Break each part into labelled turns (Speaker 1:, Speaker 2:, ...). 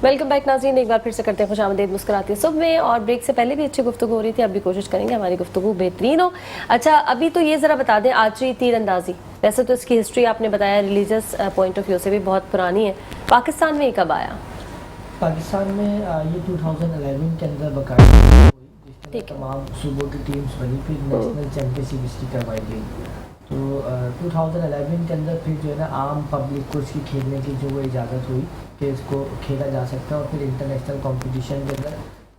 Speaker 1: Welcome back नाज़रीन, एक बार फिर से करते हैं खुशामदीद मुस्कुराती है सुबह में। और ब्रेक से पहले भी अच्छी गुफ्तगू हो रही थी, अब भी कोशिश करेंगे हमारी गुफ्तगू बेहतरीन हो। अच्छा, अभी तो ये ज़रा बता दें, आर्चरी तीरंदाजी, वैसे तो इसकी हिस्ट्री आपने बताया रिलीजियस पॉइंट ऑफ व्यू से भी बहुत पुरानी है, पाकिस्तान में ये कब आया?
Speaker 2: पाकिस्तान में ये 2011 के अंदर बकायदा तमाम सूबों की टीम्स बनी, फिर नेशनल चैम्पियनशिप इसकी करवाई गई। तो 2011 के अंदर फिर जो है ना आम पब्लिक को इसकी खेलने की जो वो इजाज़त हुई कि इसको खेला जा सकता है। और फिर इंटरनेशनल कंपटीशन के अंदर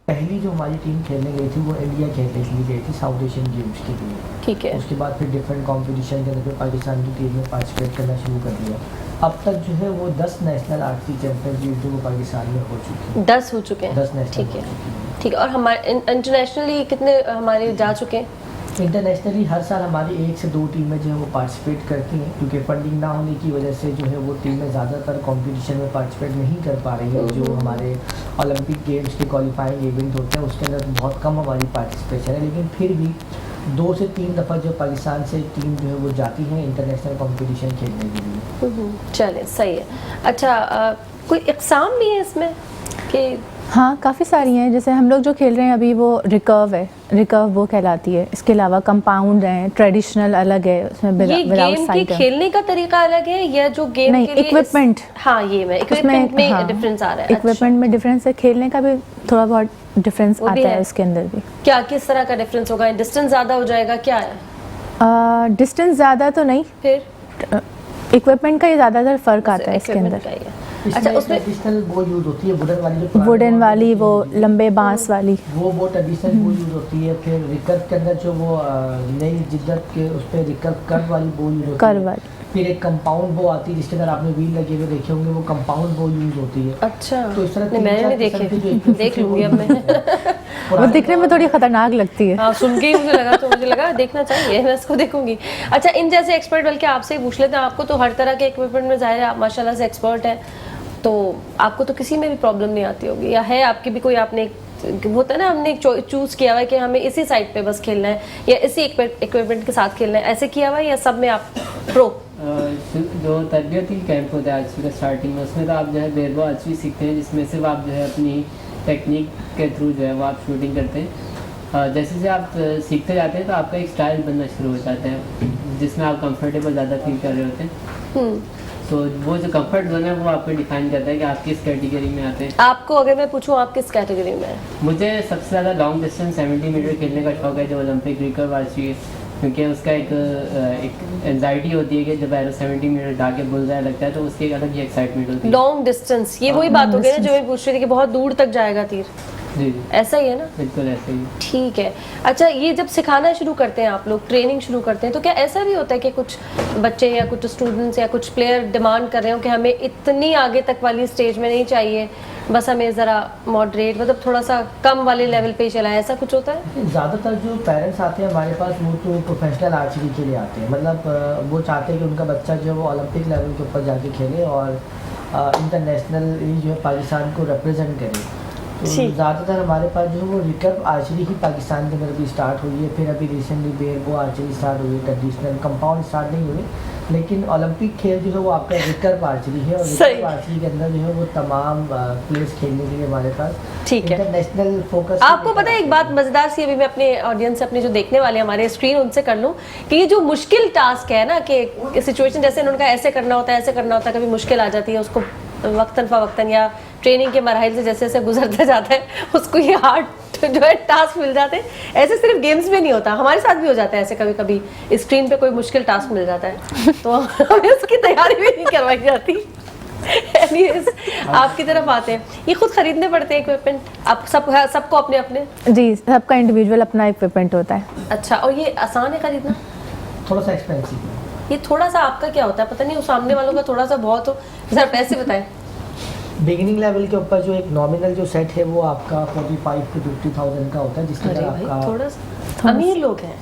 Speaker 2: पहली जो हमारी टीम खेलने गई थी वो इंडिया खेलने के लिए गई थी साउथ एशियन गेम्स के लिए।
Speaker 1: ठीक है।
Speaker 2: उसके बाद फिर डिफरेंट कंपटीशन के अंदर पाकिस्तान की टीम ने पार्टिसिपेट करना शुरू कर दिया। अब तक जो है वो 10 नेशनल आर्चरी चैंपियनशिप जो वो पाकिस्तान में हो चुकी है।
Speaker 1: 10 हो चुके हैं।
Speaker 2: 10 नेशनल।
Speaker 1: ठीक है, ठीक है। और हमारे इंटरनेशनली कितने हमारे जा चुके हैं?
Speaker 2: इंटरनेशनली हर साल हमारी 1 से 2 टीमें जो है वो पार्टिसिपेट करती हैं, क्योंकि फंडिंग ना होने की वजह से जो है वो टीमें ज़्यादातर कंपटीशन में पार्टिसिपेट नहीं कर पा रही हैं। जो हमारे ओलंपिक गेम्स के क्वालिफाइंग इवेंट होते हैं उसके अंदर बहुत कम हमारी पार्टिसिपेशन है, लेकिन फिर भी 2 से 3 दफ़ा जो पाकिस्तान से टीम जो है वो जाती हैं इंटरनेशनल कंपटीशन खेलने के लिए।
Speaker 1: चले, सही है। अच्छा, कोई इक़साम भी है इसमें कि?
Speaker 3: हाँ, काफ़ी सारी हैं। जैसे हम लोग जो खेल रहे हैं अभी वो रिकर्व है, रिकर्व वो कहलाती है। इसके अलावा कंपाउंड है, ट्रेडिशनल अलग है, उसमें
Speaker 1: गेम की खेलने का तरीका अलग है या जो गेम
Speaker 3: नहीं,
Speaker 1: के लिए
Speaker 3: इक्विपमेंट।
Speaker 1: हाँ, ये मैं इक्विपमेंट में
Speaker 3: हाँ,
Speaker 1: डिफरेंस आ रहा है।
Speaker 3: इक्विपमेंट में डिफरेंस है, खेलने का भी थोड़ा बहुत डिफरेंस आता है उसके अंदर भी।
Speaker 1: क्या किस तरह का डिफरेंस होगा? डिस्टेंस ज़्यादा हो जाएगा, क्या है?
Speaker 3: डिस्टेंस ज़्यादा तो नहीं,
Speaker 1: फिर
Speaker 3: इक्विपमेंट का ही ज़्यादातर फ़र्क आता है इसके अंदर।
Speaker 2: अच्छा, उसमें ट्रेडिशनल वो यूज़ होती है वुडन वाली, जो
Speaker 3: वुडन वाली, वो लंबे बांस वाली,
Speaker 2: वो ट्रेडिशनल वो यूज़ होती है। फिर रिकर्व के अंदर जो वो नई जिद्दत के उस पर रिकर्व कर्व वाली वो यूज़ होती है।
Speaker 3: कर्व वाली।
Speaker 2: फिर एक कंपाउंड वो आती है जिसके अंदर आपने व्हील लगे हुए देखे होंगे, वो कंपाउंड वो यूज़ होती है।
Speaker 1: अच्छा,
Speaker 2: तो इस तरह
Speaker 1: मैंने नहीं देखे, देख लूँगी अब मैं।
Speaker 3: वो दिखने में थोड़ी खतरनाक लगती है।
Speaker 1: हाँ, सुन के ही मुझे लगा देखना चाहिए, मैं इसको देखूंगी। अच्छा, इन जैसे एक्सपर्ट, बल्कि आपसे ही पूछ लेते हैं, आपको तो हर तरह के इक्विपमेंट में ज़ाहिर है आप माशाल्लाह से एक्सपर्ट हैं, तो आपको तो किसी में भी प्रॉब्लम नहीं आती होगी, या है आपकी भी कोई? आपने होता है ना, हमने चूज़ किया हुआ है कि हमें इसी साइड पे बस खेलना है या इसी इक्विपमेंट के साथ खेलना है, ऐसे किया हुआ है, या सब में आप प्रो?
Speaker 4: जो तरबियती कैंप होता है आर्चरी का स्टार्टिंग में, उसमें तो आप जो है बेरबो आर्चरी सीखते हैं, जिसमें सिर्फ आप जो है अपनी टेक्निक के थ्रू जो है वो आप शूटिंग करते हैं। जैसे जैसे आप सीखते जाते हैं तो आपका एक स्टाइल बनना शुरू हो जाता है जिसमें आप कंफर्टेबल ज़्यादा फील कर रहे होते हैं। तो वो जो कंफर्ट जोन है वो आपको डिफाइन करता है कि आप किस कैटेगरी में आते हैं। आपको
Speaker 1: अगर मैं पूछूं आप किस कैटेगरी में हैं?
Speaker 4: मुझे सबसे ज़्यादा लॉन्ग डिस्टेंस 70 मीटर खेलने का शौक है, जो ओलंपिक रिकर्व आर्चरी है, क्योंकि उसका एक एंजाइटी होती है कि जब एरो 70 मीटर डाके बुलजाए लगता है तो उसकी एक अलग ही एक्साइटमेंट होती है।
Speaker 1: लॉन्ग डिस्टेंस, ये वही बात हो गई ना जो मैं पूछ रही थी कि बहुत दूर तक जाएगा तीर।
Speaker 4: जी,
Speaker 1: ऐसा ही है ना?
Speaker 4: बिल्कुल ऐसा ही।
Speaker 1: ठीक है। अच्छा, ये जब सिखाना शुरू करते हैं आप लोग, ट्रेनिंग शुरू करते हैं, तो क्या ऐसा भी होता है कि कुछ बच्चे या कुछ स्टूडेंट्स या कुछ प्लेयर डिमांड कर रहे हो कि हमें इतनी आगे तक वाली स्टेज में नहीं चाहिए, बस हमें ज़रा मॉडरेट, मतलब थोड़ा सा कम वाले लेवल पे ही चलाएं, ऐसा कुछ होता है?
Speaker 2: ज़्यादातर जो पेरेंट्स आते हैं हमारे पास वो तो प्रोफेशनल आर्चरी के लिए आते हैं, मतलब वो चाहते हैं कि उनका बच्चा जो है वो ओलंपिक लेवल के ऊपर जाके खेले और इंटरनेशनल जो है पाकिस्तान को रिप्रेजेंट करे। तो ज़्यादातर हमारे पास जो है वो रिकर्व आर्चरी ही पाकिस्तान के अंदर भी स्टार्ट हुई है। फिर अभी रिसेंटली बेरबो आर्चरी स्टार्ट हुई है, ट्रेडिशनल कंपाउंड स्टार्ट नहीं हुई, लेकिन ओलंपिक खेल जो है वो आपका रिकर्व आर्चरी है। और रिकर्व आर्चरी के अंदर जो है वो तमाम प्लेयर्स खेलने के लिए हमारे पास इंटरनेशनल फोकस।
Speaker 1: आपको पता है एक बात मजेदार सी, अभी मैं अपने ऑडियंस से, अपने जो देखने वाले हमारे स्क्रीन, उनसे कर लूँ कि ये जो मुश्किल टास्क है ना, कि सिचुएशन जैसे उन्होंने कहा ऐसे करना होता है, ऐसे करना होता है, कभी मुश्किल आ जाती है, उसको वक्तन फ़वक्तन या ट्रेनिंग के मराहिल से जैसे जैसे गुजरता जाता है उसको ये हार्ड जो है टास्क मिल जाते हैं। ऐसे सिर्फ गेम्स में नहीं होता, हमारे साथ भी हो जाता है ऐसे, कभी कभी स्क्रीन पे कोई मुश्किल टास्क मिल जाता है तो हमें उसकी तैयारी भी नहीं करवाई जाती। Anyways, आपकी तरफ आते हैं, ये खुद खरीदने पड़ते हैं इक्विपमेंट आप सबको अपने अपने?
Speaker 3: जी, सबका इंडिविजुअल अपना इक्विपमेंट होता है।
Speaker 1: अच्छा, और ये आसान है खरीदना?
Speaker 2: थोड़ा सा एक्सपेंसिव है।
Speaker 1: ये थोड़ा सा आपका क्या होता है, पता नहीं, उस सामने वालों का थोड़ा सा बहुत हो, जरा पैसे बताएं।
Speaker 2: बिगिनिंग लेवल के ऊपर जो एक नॉमिनल जो सेट है वो आपका 45 to 50,000 का होता है, जिसके अंदर आपका
Speaker 1: थोड़ा सा अमीर लोग हैं।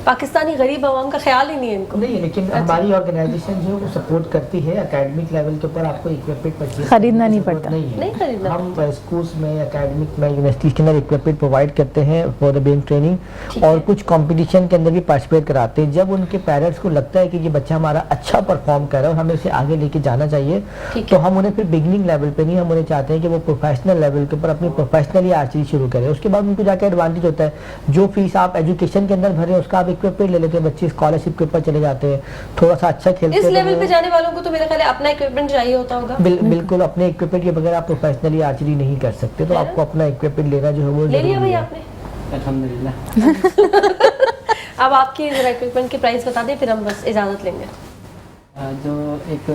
Speaker 1: पाकिस्तानी गरीब आवाम का ख्याल ही नहीं है इनको।
Speaker 2: नहीं, लेकिन हमारी ऑर्गेनाइजेशन जो है वो सपोर्ट करती है। एकेडमिक लेवल के ऊपर आपको इक्विपमेंट परचेज
Speaker 3: खरीदना नहीं पड़ता।
Speaker 1: नहीं खरीदना।
Speaker 2: हम स्कूल्स में, एकेडमिक में, यूनिवर्सिटीज के अंदर इक्विपमेंट प्रोवाइड करते हैं फॉर द बेइंग ट्रेनिंग, और कुछ कंपटीशन के अंदर भी पार्टिसिपेट कराते हैं। जब उनके पेरेंट्स को लगता है कि ये बच्चा हमारा अच्छा परफॉर्म कर रहा है और हमें इसे आगे लेके जाना चाहिए, तो हम उन्हें फिर बिगनिंग लेवल पे नहीं, हम उन्हें चाहते हैं कि वो प्रोफेशनल लेवल के ऊपर अपनी प्रोफेशनली आर्चरी शुरू करें। उसके बाद उनको जाके एडवांटेज होता है, जो फीस आप एजुकेशन के अंदर भरे उसका आप इक्विपमेंट ले लेते हैं, बच्चे स्कॉलरशिप के ऊपर चले जाते हैं, थोड़ा सा अच्छा खेलते हैं।
Speaker 1: इस लेवल पे जाने वालों को तो मेरा ख्याल है अपना इक्विपमेंट चाहिए होता होगा।
Speaker 2: बिल्कुल, अपने इक्विपमेंट के बगैर आप प्रोफेशनली आर्चरी नहीं कर सकते, तो आपको अपना इक्विपमेंट लेना जो है वो
Speaker 1: ले लिया
Speaker 2: जरूरी
Speaker 1: भाई
Speaker 2: है।
Speaker 1: आपने?
Speaker 4: अल्हम्दुलिल्लाह।
Speaker 1: अब आपकी जरा इक्विपमेंट की प्राइस बता दें, फिर हम बस इजाजत लेंगे।
Speaker 4: जो एक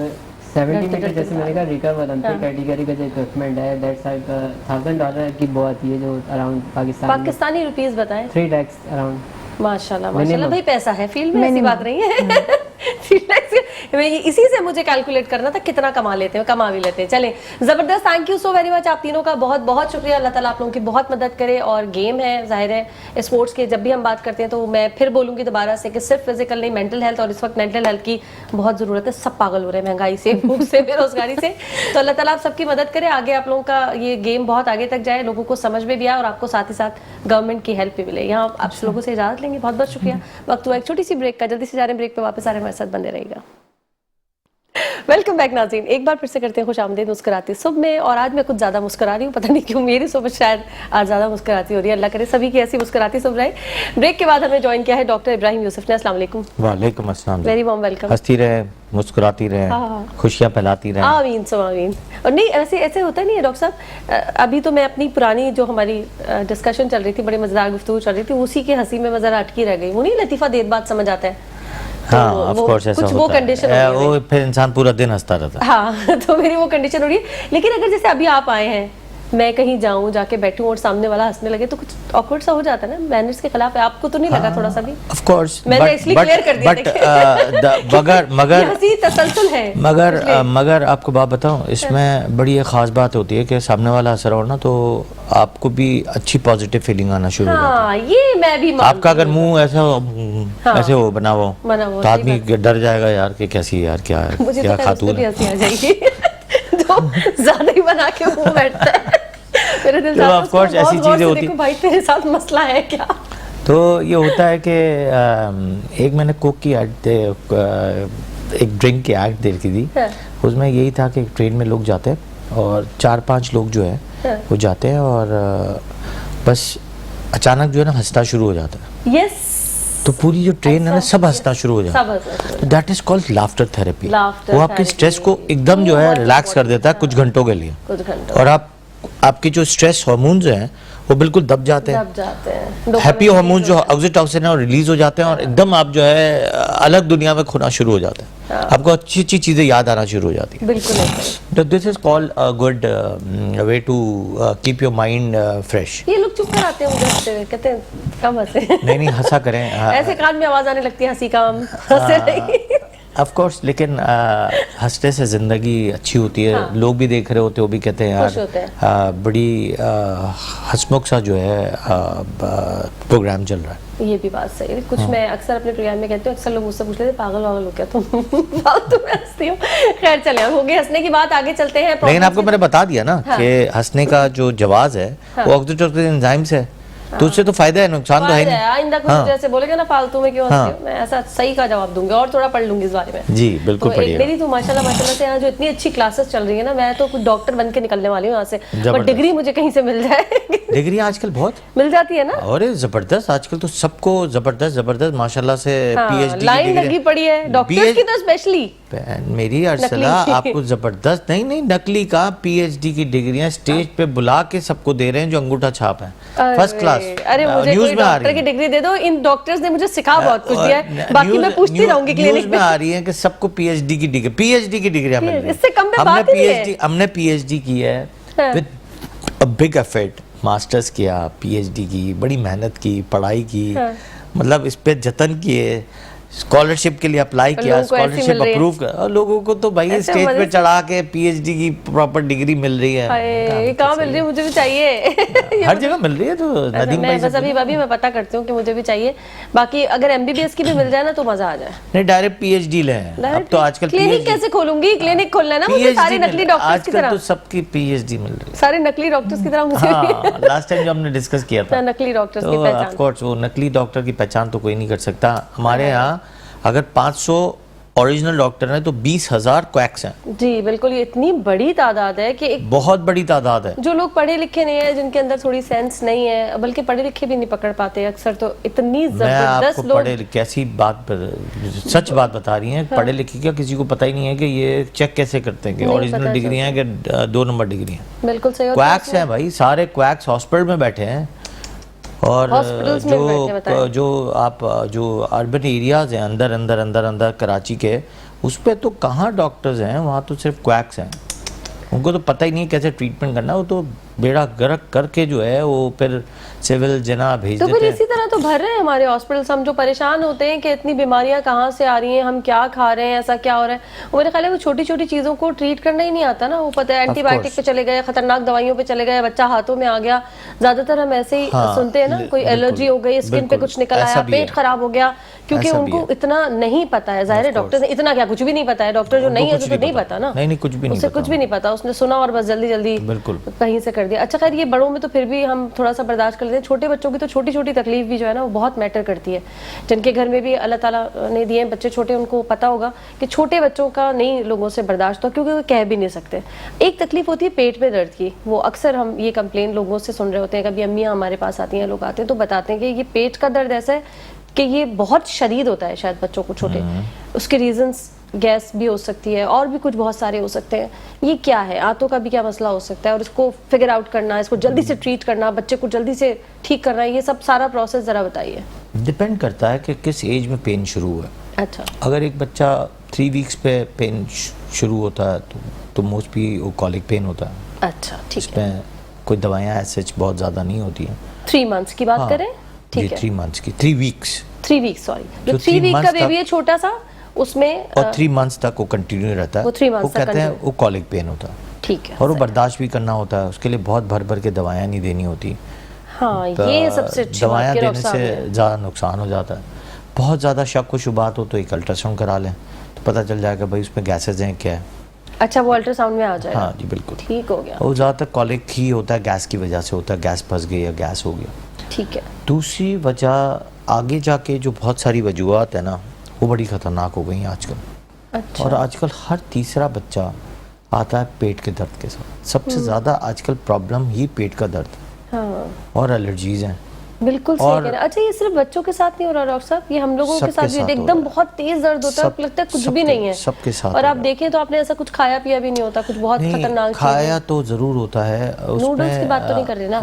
Speaker 4: 70 मीटर जैसे मैंने कहा रिकर्व ओलंपिक कैटेगरी का जो इक्विपमेंट है, दैट्स लाइक $1000 की वो आती है, जो अराउंड
Speaker 1: पाकिस्तानी रुपीस बताएं।
Speaker 4: 3 lakhs अराउंड।
Speaker 1: माशाल्लाह माशाल्लाह भाई, पैसा है फील्ड में, ऐसी
Speaker 3: Minimum।
Speaker 1: बात नहीं है। 3 लाख इसी से मुझे कैलकुलेट करना था कितना कमा लेते हैं, कमा भी लेते हैं। चलें, जबरदस्त, thank you so very much आप तीनों का, बहुत बहुत शुक्रिया। अल्लाह ताला आप लोगों की बहुत मदद करे। और गेम है, जाहिर है स्पोर्ट्स की जब भी हम बात करते हैं तो मैं फिर बोलूँगी दोबारा से कि सिर्फ फिजिकल नहीं, मेंटल हेल्थ, और इस वक्त मेंटल हेल्थ की बहुत ज़रूरत है। सब पागल हो रहे हैं महंगाई से, भूख से, बेरोजगारी से। तो अल्लाह ताला आप सबकी मदद करे, आगे आप लोगों का ये गेम बहुत आगे तक जाए, लोगों को समझ में भी आए और आपको साथ ही साथ गवर्नमेंट की हेल्प भी मिले। यहाँ आप लोगों से इजाज़त लेंगे, बहुत बहुत शुक्रिया। वक्त हुआ एक छोटी सी ब्रेक का, जल्दी से जा रहे हैं ब्रेक पे, वापस आ रहे हैं, हमारे साथ बने रहेगा। वेलकम बैक नाज़रीन, एक बार फिर से करते हैं खुश आमदीद मुस्कुराती सुबह में। और आज मैं कुछ ज़्यादा मुस्कुरा रही हूँ, पता नहीं क्यों मेरी सुबह शायद आज ज़्यादा मुस्कुराती हो रही है। अल्लाह करे सभी की ऐसी मुस्कुराती सुबह रहे। ब्रेक के बाद हमें ज्वाइन किया है डॉक्टर इब्राहिम यूसुफ ने। अस्सलाम वालेकुम।
Speaker 5: वालेकुम अस्सलाम।
Speaker 1: Very warm welcome.
Speaker 5: हंसती रहे, मुस्कुराती रहे, खुशियाँ फैलाती रहे।
Speaker 1: आमीन सो आमीन। और नहीं, ऐसे ऐसे होता नहीं है डॉक्टर साहब, अभी तो मैं अपनी पुरानी जो हमारी डिस्कशन चल रही थी, बड़ी मज़ेदार गुफ्तगू चल रही थी, उसी की हंसी में मैं ज़रा अटकी रह गई। वो नहीं लतीफ़ा देर बाद समझ आता है।
Speaker 5: हाँ, ऑफ कोर्स ऐसा
Speaker 1: कुछ
Speaker 5: होता
Speaker 1: वो
Speaker 5: है।
Speaker 1: कंडीशन हो रही है।
Speaker 5: वो फिर इंसान पूरा दिन हंसता रहता है।
Speaker 1: हाँ, तो मेरी वो कंडीशन हो रही है। लेकिन अगर जैसे अभी आप आए हैं, मैं कहीं जाऊं, जाके बैठूं और सामने वाला हंसने लगे तो कुछ ऑकवर्ड सा हो जाता है ना, मैनर्स के खिलाफ है। आपको तो नहीं लगा थोड़ा सा भी?
Speaker 5: ऑफ कोर्स,
Speaker 1: मैंने इसलिए क्लियर कर दिया।
Speaker 5: मगर
Speaker 1: हंसी तसलसल है।
Speaker 5: मगर आपको बात बताऊं, इसमें बड़ी एक खास बात होती है कि सामने वाला हंस रहा हो ना, तो आपको भी अच्छी पॉजिटिव फीलिंग आना शुरू हो जाती है।
Speaker 1: हाँ, ये मैं भी मानती
Speaker 5: आपका अगर
Speaker 1: हूँ।
Speaker 5: मुंह ऐसे हो बना हुआ
Speaker 1: हो,
Speaker 5: तो आदमी डर जाएगा यार कि कैसी यार, क्या है,
Speaker 1: मुझे
Speaker 5: क्या
Speaker 1: तो
Speaker 5: खातून है।
Speaker 1: हंसी आ जाएगी जो ज्यादा ही बना के मुंह बैठता है। मेरे दिल
Speaker 5: तो ऑफ कोर्स ऐसी चीजें होती
Speaker 1: हैं। भाई तेरे साथ मसला है क्या?
Speaker 5: तो ये होता है कि एक मैंने कोक की एक ड्रिंक की ऐड देखी थी।
Speaker 1: हाँ।
Speaker 5: उसमें यही था कि एक ट्रेन में लोग जाते हैं और 4-5 लोग जो है
Speaker 1: हाँ।
Speaker 5: वो जाते हैं और बस अचानक जो है ना हंसना शुरू हो जाता है।
Speaker 1: यस,
Speaker 5: तो पूरी जो ट्रेन है ना सब हंसना शुरू हो जाता
Speaker 1: सब हंसना
Speaker 5: है। That is called laughter therapy.
Speaker 1: Laughter
Speaker 5: वो आपके
Speaker 1: therapy।
Speaker 5: स्ट्रेस को एकदम जो है रिलैक्स कर देता है कुछ घंटों के लिए,
Speaker 1: कुछ घंटों
Speaker 5: और आपके जो स्ट्रेस हार्मोन्स हैं वो बिल्कुल दब जाते हैं।
Speaker 1: दब जाते हैं।
Speaker 5: हैप्पी हार्मोन जो ऑक्सीटोसिन है और रिलीज हो जाते हैं और एकदम आप जो है अलग दुनिया में खोना शुरू हो जाता है। आपको अच्छी अच्छी चीजें याद आना शुरू हो जाती है।
Speaker 1: बिल्कुल ऐसा।
Speaker 5: तो this is called a good way to keep your mind fresh.
Speaker 1: ये लोग चुप कर आते हैं मुझे हंसते हुए, कहते हैं कम हंसे।
Speaker 5: नहीं हंसा करें।
Speaker 1: ऐसे कान में आवाज आने लगती है, हंसी कम, हंसे नहीं।
Speaker 5: ऑफ कोर्स, लेकिन हंसने से ज़िंदगी अच्छी होती है।
Speaker 1: हाँ।
Speaker 5: लोग भी देख रहे होते हैं, वो भी कहते हैं
Speaker 1: खुश होते हैं।
Speaker 5: यार बड़ी हंसमुख सा जो है प्रोग्राम चल रहा है।
Speaker 1: ये भी बात सही है। कुछ मैं अक्सर अपने प्रोग्राम में कहती हूँ, अक्सर लोग मुझसे पूछ लेते हैं पागल वागल हो क्या तुम? फालतू में हंसती हो। खैर चले, हो गई हंसने की बात, आगे चलते हैं।
Speaker 5: लेकिन आपको मैंने बता दिया ना कि हंसने का जो जवाब है वो ऑक्सीटोसिन एंजाइम्स है, तो उससे तो फायदा है, नुकसान तो है नहीं।
Speaker 1: आइंदा कुछ मुझे ऐसे बोलेगा ना फालतू में क्यों हंसते हो, मैं ऐसा सही का जवाब दूंगी और थोड़ा पढ़ लूंगी इस बारे में।
Speaker 5: जी बिल्कुल
Speaker 1: तो
Speaker 5: पढ़िए।
Speaker 1: मेरी तो माशाल्लाह से यहाँ जो इतनी अच्छी क्लासेस चल रही है ना, मैं तो कुछ डॉक्टर बन के निकलने वाली हूँ यहाँ से। बट डिग्री मुझे कहीं से मिल जाए।
Speaker 5: डिग्री आजकल बहुत
Speaker 1: मिल जाती है ना,
Speaker 5: और जबरदस्त, आजकल तो सबको जबरदस्त माशाल्लाह से पीएचडी
Speaker 1: लाइन लगी पड़ी है डॉक्टर्स की तो स्पेशली।
Speaker 5: मेरी अर्सला आपको जबरदस्त नहीं नकली का पीएचडी की डिग्रियां स्टेज पे बुला के सबको दे रहे हैं जो अंगूठा छाप है, फर्स्ट क्लास।
Speaker 1: अरे मुझे कोई डॉक्टर की डिग्री दे दो, इन डॉक्टर्स ने मुझे सिखा बहुत कुछ दिया है, बाकी मैं पूछती रहूंगी क्लिनिक
Speaker 5: में। आ रही है कि सबको पीएचडी की डिग्रियां मिल रही है।
Speaker 1: इससे कम में बात ही नहीं है।
Speaker 5: हमने पीएचडी की है with a big effort, masters किया, पीएचडी की, बड़ी मेहनत की, पढ़ाई की, मतलब इस पे जतन किए, स्कॉलरशिप के लिए अप्लाई किया,
Speaker 1: लोगों को ऐसी
Speaker 5: स्कॉलरशिप
Speaker 1: मिल रही है।
Speaker 5: अप्रूव कर, और लोगों को तो भाई
Speaker 1: ऐसे
Speaker 5: स्टेज
Speaker 1: मजे
Speaker 5: पे
Speaker 1: से-
Speaker 5: चढ़ा के पीएचडी की प्रॉपर डिग्री मिल रही है।
Speaker 1: हाय, कहाँ मिल रही है, मुझे भी चाहिए।
Speaker 5: हर जगह मिल रही है, तो नदीम
Speaker 1: मैं
Speaker 5: भाई से
Speaker 1: बस अभी मैं पता करती हूँ कि मुझे भी चाहिए। बाकी अगर एमबीबीएस की भी मिल जाए ना तो मजा आ जाए।
Speaker 5: नहीं, डायरेक्ट पीएचडी ले हैं। अब तो आजकल
Speaker 1: क्लिनिक कैसे खोलूंगी, क्लिनिक खोलना है ना मुझे, सारे नकली डॉक्टर्स की
Speaker 5: आजकल
Speaker 1: तरह,
Speaker 5: तो सबकी पीएचडी मिल रही है।
Speaker 1: सारे नकली डॉक्टर्स की तरह मुझे भी
Speaker 5: हाँ, लास्ट टाइम जो हमने डिस्कस किया था,
Speaker 1: नकली डॉक्टर्स की
Speaker 5: तो
Speaker 1: पहचान।
Speaker 5: ऑफ कोर्स वो नकली डॉक्टर की पहचान तो कोई नहीं कर सकता। हमारे यहाँ अगर 500 ओरिजिनल डॉक्टर हैं तो 20,000 क्वैक्स हैं।
Speaker 1: जी बिल्कुल, ये इतनी बड़ी तादाद है कि एक
Speaker 5: बहुत बड़ी तादाद है।
Speaker 1: जो लोग पढ़े लिखे नहीं है, जिनके अंदर थोड़ी सेंस नहीं है, बल्कि पढ़े लिखे भी नहीं पकड़ पाते अक्सर, तो इतनी
Speaker 5: मैं
Speaker 1: जबरदस्त
Speaker 5: आपको
Speaker 1: लोग।
Speaker 5: पढ़े कैसी बात सच बात बता रही हैं, पढ़े लिखे का किसी को पता ही नहीं है कि ये चेक कैसे करते हैं कि
Speaker 1: नहीं
Speaker 5: ओरिजिनल
Speaker 1: पता
Speaker 5: डिग्री हैं कि 2 नंबर डिग्री हैं।
Speaker 1: बिल्कुल सही। और
Speaker 5: क्वैक्स हैं भाई, सारे क्वैक्स हॉस्पिटल में बैठे हैं। और
Speaker 1: हॉस्पिटल्स में बैठे, बताएं।
Speaker 5: जो अर्बन एरियाज हैं अंदर कराची के, उस पे तो कहाँ डॉक्टर्स हैं, वहाँ तो सिर्फ क्वैक्स हैं। उनको तो पता ही नहीं है कैसे ट्रीटमेंट करना, वो तो बेड़ा गर्क करके जो है वो फिर सिविल जना भेज
Speaker 1: तो
Speaker 5: देते
Speaker 1: फिर
Speaker 5: हैं।
Speaker 1: इसी तरह तो भर रहे हैं हमारे हॉस्पिटल्स। हम जो परेशान होते हैं कि इतनी बीमारियां कहाँ से आ रही हैं, हम क्या खा रहे हैं, ऐसा क्या हो रहा है, वो मेरे ख्याल है वो छोटी छोटी चीज़ों को ट्रीट करना ही नहीं आता ना। वो पता है एंटीबायोटिक पे चले गए, खतरनाक दवाइयों पे चले गए, बच्चा हाथों में आ गया। ज्यादातर हम ऐसे ही सुनते हैं ना, कोई एलर्जी हो गई, स्किन पे कुछ निकल आया, पेट खराब हो गया, क्योंकि उनको इतना नहीं पता है। जाहिर है डॉक्टर ने इतना क्या, कुछ भी नहीं पता है। डॉक्टर जो नहीं है तो नहीं पता ना,
Speaker 5: नहीं कुछ भी नहीं
Speaker 1: उसे
Speaker 5: पता।
Speaker 1: कुछ भी नहीं पता, उसने सुना और बस जल्दी जल्दी
Speaker 5: बिल्कुल
Speaker 1: कहीं से कर दिया। अच्छा खैर, ये बड़ों में तो फिर भी हम थोड़ा सा बर्दाश्त कर लेते हैं। छोटे बच्चों की तो छोटी छोटी तकलीफ भी जो है ना वो बहुत मैटर करती है। जिनके घर में भी अल्लाह ताला ने दिए हैं बच्चे छोटे, उनको पता होगा कि छोटे बच्चों का नहीं लोगों से बर्दाश्त हो, क्योंकि वो कह भी नहीं सकते। एक तकलीफ होती है पेट में दर्द की, वो अक्सर हम ये कंप्लेन लोगों से सुन रहे होते हैं। कभी अम्मियाँ हमारे पास आती हैं, लोग आते हैं तो बताते हैं कि ये पेट का दर्द ऐसा है कि ये बहुत शदीद होता है शायद बच्चों को छोटे। उसके रीजंस गैस भी हो सकती है और भी कुछ बहुत सारे हो सकते हैं। ये क्या है, आंतों का भी क्या मसला हो सकता है, और इसको फिगर आउट करना, इसको जल्दी से ट्रीट करना, बच्चे को जल्दी से ठीक करना, ये सब सारा प्रोसेस ज़रा बताइए।
Speaker 5: डिपेंड करता है कि किस एज में पेन शुरू हुआ है।
Speaker 1: अच्छा,
Speaker 5: अगर एक बच्चा 3 वीक्स पे पेन शुरू होता है तो मोस्टली वो कॉलिक पेन होता है।
Speaker 1: अच्छा ठीक है।
Speaker 5: इसमें कोई दवाइयाँ ऐसे बहुत ज़्यादा नहीं होती हैं।
Speaker 1: 3 मंथ्स की बात करें, ठीक है,
Speaker 5: 3 मंथ्स की, 3 वीक्स
Speaker 1: 3 वीक्स, सॉरी, जो
Speaker 5: जो
Speaker 1: 3 वीक
Speaker 5: 3
Speaker 1: का
Speaker 5: months
Speaker 1: बेबी है छोटा सा, उसमें
Speaker 5: और 3 मंथ्स तक वो कंटिन्यू रहता है।
Speaker 1: वो 3 months तक
Speaker 5: कहते हैं
Speaker 1: continue।
Speaker 5: वो कॉलिक पेन होता है,
Speaker 1: ठीक है।
Speaker 5: और वो बर्दाश्त भी करना होता है। उसके लिए बहुत भर के दवाइयाँ नहीं देनी होती।
Speaker 1: हाँ, ये सबसे अच्छी बात
Speaker 5: दवाइयाँ
Speaker 1: के
Speaker 5: देने
Speaker 1: नुकसान है।
Speaker 5: से ज़्यादा नुकसान हो जाता है। बहुत ज़्यादा शक व शुबात हो तो एक अल्ट्रासाउंड करा लें, तो पता चल जाएगा भाई उसमें गैसेज हैं क्या है।
Speaker 1: अच्छा, वो अल्ट्रासाउंड में आ जाएगा।
Speaker 5: हाँ जी बिल्कुल।
Speaker 1: ठीक हो गया,
Speaker 5: वो ज़्यादातर कॉलिक ही होता है, गैस की वजह से होता है, गैस फंस गई या गैस हो गया।
Speaker 1: ठीक है।
Speaker 5: दूसरी वजह आगे जाके जो बहुत सारी वजूहत है ना, वो बड़ी ख़तरनाक हो गई हैं आजकल।
Speaker 1: अच्छा,
Speaker 5: और आजकल हर तीसरा बच्चा आता है पेट के दर्द के साथ। सबसे ज़्यादा आजकल प्रॉब्लम ही पेट का दर्द
Speaker 1: हाँ
Speaker 5: और एलर्जीज हैं।
Speaker 1: बिल्कुल सही
Speaker 5: और-
Speaker 1: कह रहे हैं। अच्छा, ये सिर्फ बच्चों के साथ नहीं हो रहा डॉक्टर साहब, ये हम लोगों के
Speaker 5: सबके
Speaker 1: साथ भी
Speaker 5: साथ हो
Speaker 1: एकदम
Speaker 5: रहा है।
Speaker 1: बहुत तेज दर्द होता है,
Speaker 5: सब-
Speaker 1: लगता है कुछ भी
Speaker 5: सबके-
Speaker 1: नहीं है।
Speaker 5: सबके साथ
Speaker 1: और
Speaker 5: हो
Speaker 1: आप
Speaker 5: रहा है।
Speaker 1: देखें तो आपने ऐसा कुछ खाया पिया भी नहीं होता, कुछ बहुत
Speaker 5: नहीं,
Speaker 1: खतरनाक चीज़
Speaker 5: खाया
Speaker 1: है।
Speaker 5: तो ज़रूर होता है उसमें।
Speaker 1: नूडल्स की बात तो नहीं कर रहे ना?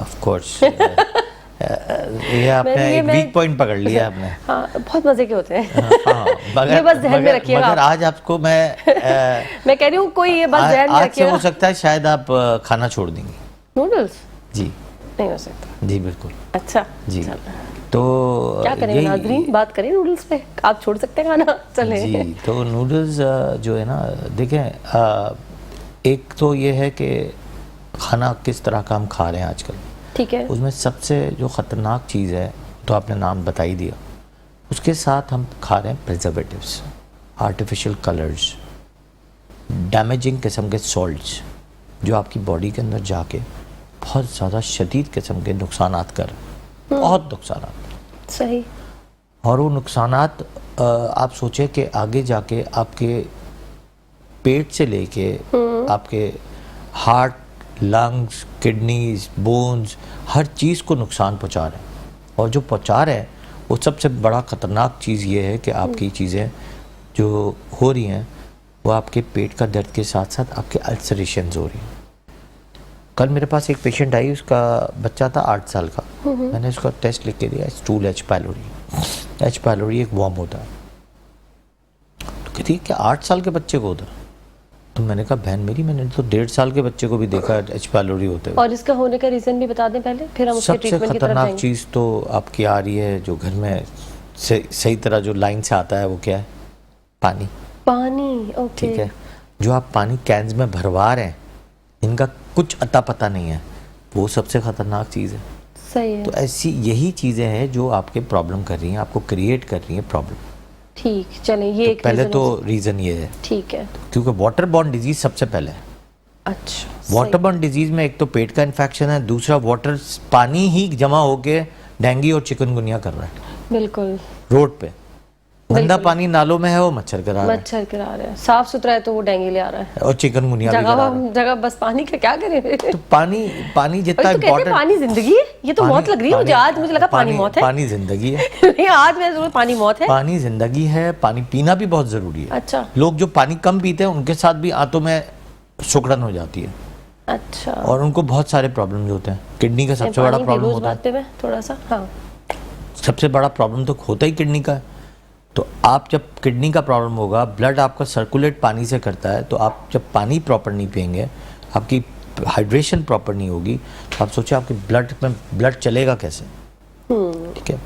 Speaker 5: Of course. ये आपने एक वीक पॉइंट पकड़ लिया आपने।
Speaker 1: हाँ, बहुत मजे के होते हैं।
Speaker 5: हाँ,
Speaker 1: ये बस ज़हन में रखिएगा
Speaker 5: मगर आज आपको मैं
Speaker 1: मैं कह रही हूँ कोई ये बस ध्यान में
Speaker 5: आज से
Speaker 1: रखिएगा।
Speaker 5: हो सकता है शायद आप खाना छोड़ देंगी।
Speaker 1: नूडल्स
Speaker 5: जी
Speaker 1: नहीं हो सकता।
Speaker 5: जी बिल्कुल
Speaker 1: अच्छा
Speaker 5: जी।
Speaker 1: चलो,
Speaker 5: तो
Speaker 1: क्या करें नाज़रीन, बात करें नूडल्स पे, आप छोड़ सकते हैं खाना, चले।
Speaker 5: जी, तो नूडल्स जो है ना, देखें, एक तो ये है कि खाना किस तरह का हम खा रहे हैं आजकल।
Speaker 1: ठीक है।
Speaker 5: उसमें सबसे जो ख़तरनाक चीज़ है तो आपने नाम बता ही दिया। उसके साथ हम खा रहे हैं प्रिजर्वेटिव्स, आर्टिफिशियल कलर्स, डैमेजिंग किस्म के सॉल्ट्स, जो आपकी बॉडी के अंदर जाके बहुत ज़्यादा शदीद किस्म के नुकसानात कर, बहुत नुकसानात।
Speaker 1: सही।
Speaker 5: और वो नुकसानात आप सोचें कि आगे जाके आपके पेट से लेके आपके हार्ट, लंग्स, किडनीज, बोन्स, हर चीज़ को नुकसान पहुंचा रहे हैं। और जो पहुंचा रहे हैं वो सबसे बड़ा ख़तरनाक चीज़ ये है कि आपकी चीज़ें जो हो रही हैं वो आपके पेट का दर्द के साथ साथ आपके अल्सरेशंस हो रही हैं। कल मेरे पास एक पेशेंट आई, उसका बच्चा था 8 साल का। मैंने उसका टेस्ट लिख के दिया, stool H pylori. H pylori एक वॉर्म होता है। तो कहती है कि 8 साल के बच्चे को होता है? तो मैंने कहा बहन मेरी, मैंने तो 1.5 साल के बच्चे को भी देखा एच पायलोरी होते हुए।
Speaker 1: और इसका होने का रीजन भी बता दें पहले, फिर हम उसके
Speaker 5: सबसे
Speaker 1: ट्रीटमेंट की तरफ
Speaker 5: खतरनाक
Speaker 1: जाएंगे।
Speaker 5: चीज़ तो आपकी आ रही है जो घर में सही तरह जो लाइन से आता है वो क्या है? पानी।
Speaker 1: पानी, ओके।
Speaker 5: ठीक है, जो आप पानी कैंस में भरवा रहे हैं, इनका कुछ अता पता नहीं है, वो सबसे खतरनाक चीज़ है।
Speaker 1: सही है।
Speaker 5: तो ऐसी यही चीज़ें हैं जो आपके प्रॉब्लम कर रही हैं, आपको क्रिएट कर रही हैं प्रॉब्लम।
Speaker 1: ठीक, चलें ये एक
Speaker 5: पहले
Speaker 1: reason
Speaker 5: तो
Speaker 1: हो
Speaker 5: रीज़न ये है,
Speaker 1: ठीक है।
Speaker 5: क्योंकि वाटर बॉर्न डिजीज सबसे पहले है।
Speaker 1: अच्छा,
Speaker 5: वाटर बॉर्न डिजीज में एक तो पेट का इन्फेक्शन है, दूसरा वाटर पानी ही जमा होके डेंगू और चिकनगुनिया कर रहा है
Speaker 1: बिल्कुल।
Speaker 5: रोड पे। गंदा पानी नालों में है, वो मच्छर करा रहा है,
Speaker 1: मच्छर करा रहे हैं, साफ सुथरा है तो वो डेंगू ले आ रहा है।
Speaker 5: और चिकनगुनिया भी करा रहा है।
Speaker 1: जगह बस पानी का क्या करें?
Speaker 5: तो पानी जितना
Speaker 1: तो कहते हैं
Speaker 5: इम्पोर्टेंट,
Speaker 1: पानी जिंदगी है, ये तो मौत लग रही है मुझे। आज मुझे लगा पानी मौत है।
Speaker 5: पानी जिंदगी है।
Speaker 1: नहीं, आज मैं जरूर पानी मौत है।
Speaker 5: पानी जिंदगी है, पानी पीना भी बहुत जरूरी है।
Speaker 1: अच्छा
Speaker 5: लोग जो पानी कम पीते हैं उनके साथ भी आंतों में सुकड़न हो जाती है,
Speaker 1: अच्छा।
Speaker 5: और उनको बहुत सारे प्रॉब्लम्स होते हैं। किडनी का सबसे बड़ा प्रॉब्लम होता है,
Speaker 1: बात पे मैं थोड़ा सा, हाँ,
Speaker 5: सबसे बड़ा प्रॉब्लम तो होता ही किडनी का है। तो आप जब किडनी का प्रॉब्लम होगा, ब्लड आपका सर्कुलेट पानी से करता है, तो आप जब पानी प्रॉपर नहीं पिएंगे, आपकी हाइड्रेशन प्रॉपर नहीं होगी, तो आप सोचिए आपके ब्लड में ब्लड चलेगा कैसे? ठीक है।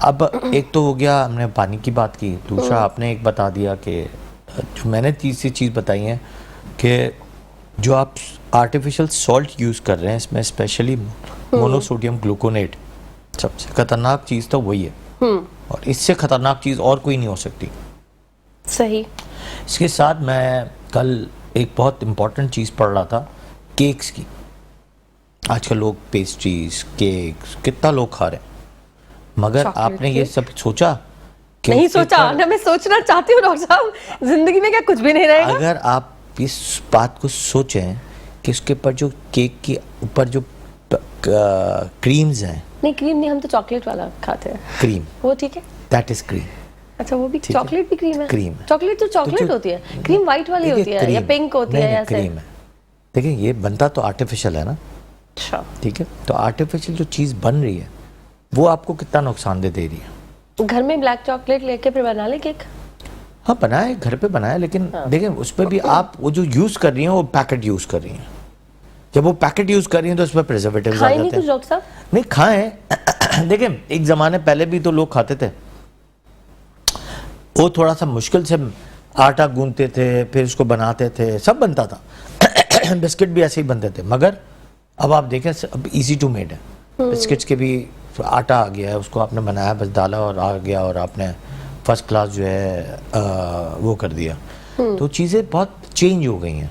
Speaker 5: अब एक तो हो गया, हमने पानी की बात की, दूसरा आपने एक बता दिया कि जो मैंने तीसरी चीज़ बताई है कि जो आप आर्टिफिशियल सॉल्ट यूज़ कर रहे हैं, इसमें स्पेशली मोनोसोडियम ग्लूकोनेट, सबसे खतरनाक चीज़ तो वही है, और इससे खतरनाक चीज़ और कोई नहीं हो सकती।
Speaker 1: सही।
Speaker 5: इसके साथ मैं कल एक बहुत इम्पॉर्टेंट चीज़ पढ़ रहा था, केक्स की। आजकल लोग पेस्ट्रीज, केक्स कितना लोग खा रहे हैं, मगर आपने ये सब सोचा कि
Speaker 1: नहीं सोचा ना, मैं सोचना चाहती हूँ डॉक्टर साहब, जिंदगी में क्या कुछ भी नहीं रहेगा?
Speaker 5: अगर आप इस बात को सोचें कि उसके ऊपर जो केक के ऊपर जो क्रीम्स हैं,
Speaker 1: नहीं क्रीम नहीं, हम तो चॉकलेट वाला खाते हैं।
Speaker 5: क्रीम,
Speaker 1: वो ठीक है।
Speaker 5: That is cream.
Speaker 1: अच्छा, वो भी
Speaker 5: ठीक है।
Speaker 1: चॉकलेट भी क्रीम है?
Speaker 5: क्रीम है।
Speaker 1: चॉकलेट तो चॉकलेट
Speaker 5: जो-
Speaker 1: होती है, क्रीम व्हाइट वाली होती है या पिंक होती है या ऐसे?
Speaker 5: क्रीम है। देखिए ये बनता तो आर्टिफिशियल है ना,
Speaker 1: अच्छा,
Speaker 5: ठीक है। तो आर्टिफिशियल जो चीज़ बन रही है वो आपको कितना नुकसानदेह दे रही है।
Speaker 1: घर में ब्लैक चॉकलेट लेके फिर बना ले केक?
Speaker 5: हाँ बनाए, घर पे बनाए, लेकिन देखिए उस पर भी आप वो जो यूज़ कर रही हैं वो पैकेट यूज़ कर रही हैं। जब वो पैकेट यूज़ कर रही हैं तो उसमें प्रिजर्वेटिव्स आ
Speaker 1: खाए
Speaker 5: जाते
Speaker 1: नहीं
Speaker 5: हैं।
Speaker 1: कुछ डॉक्टर साहब?
Speaker 5: नहीं खाएं। देखिए एक ज़माने पहले भी तो लोग खाते थे, वो थोड़ा सा मुश्किल से आटा गूंदते थे, फिर उसको बनाते थे, सब बनता था। बिस्किट भी ऐसे ही बनते थे, मगर अब आप देखें अब इजी टू मेड है। बिस्किट्स के भी आटा आ गया है, उसको आपने बनाया, बस डाला और आ गया, और आपने फर्स्ट क्लास जो है वो कर दिया। तो चीज़ें बहुत चेंज हो गई हैं।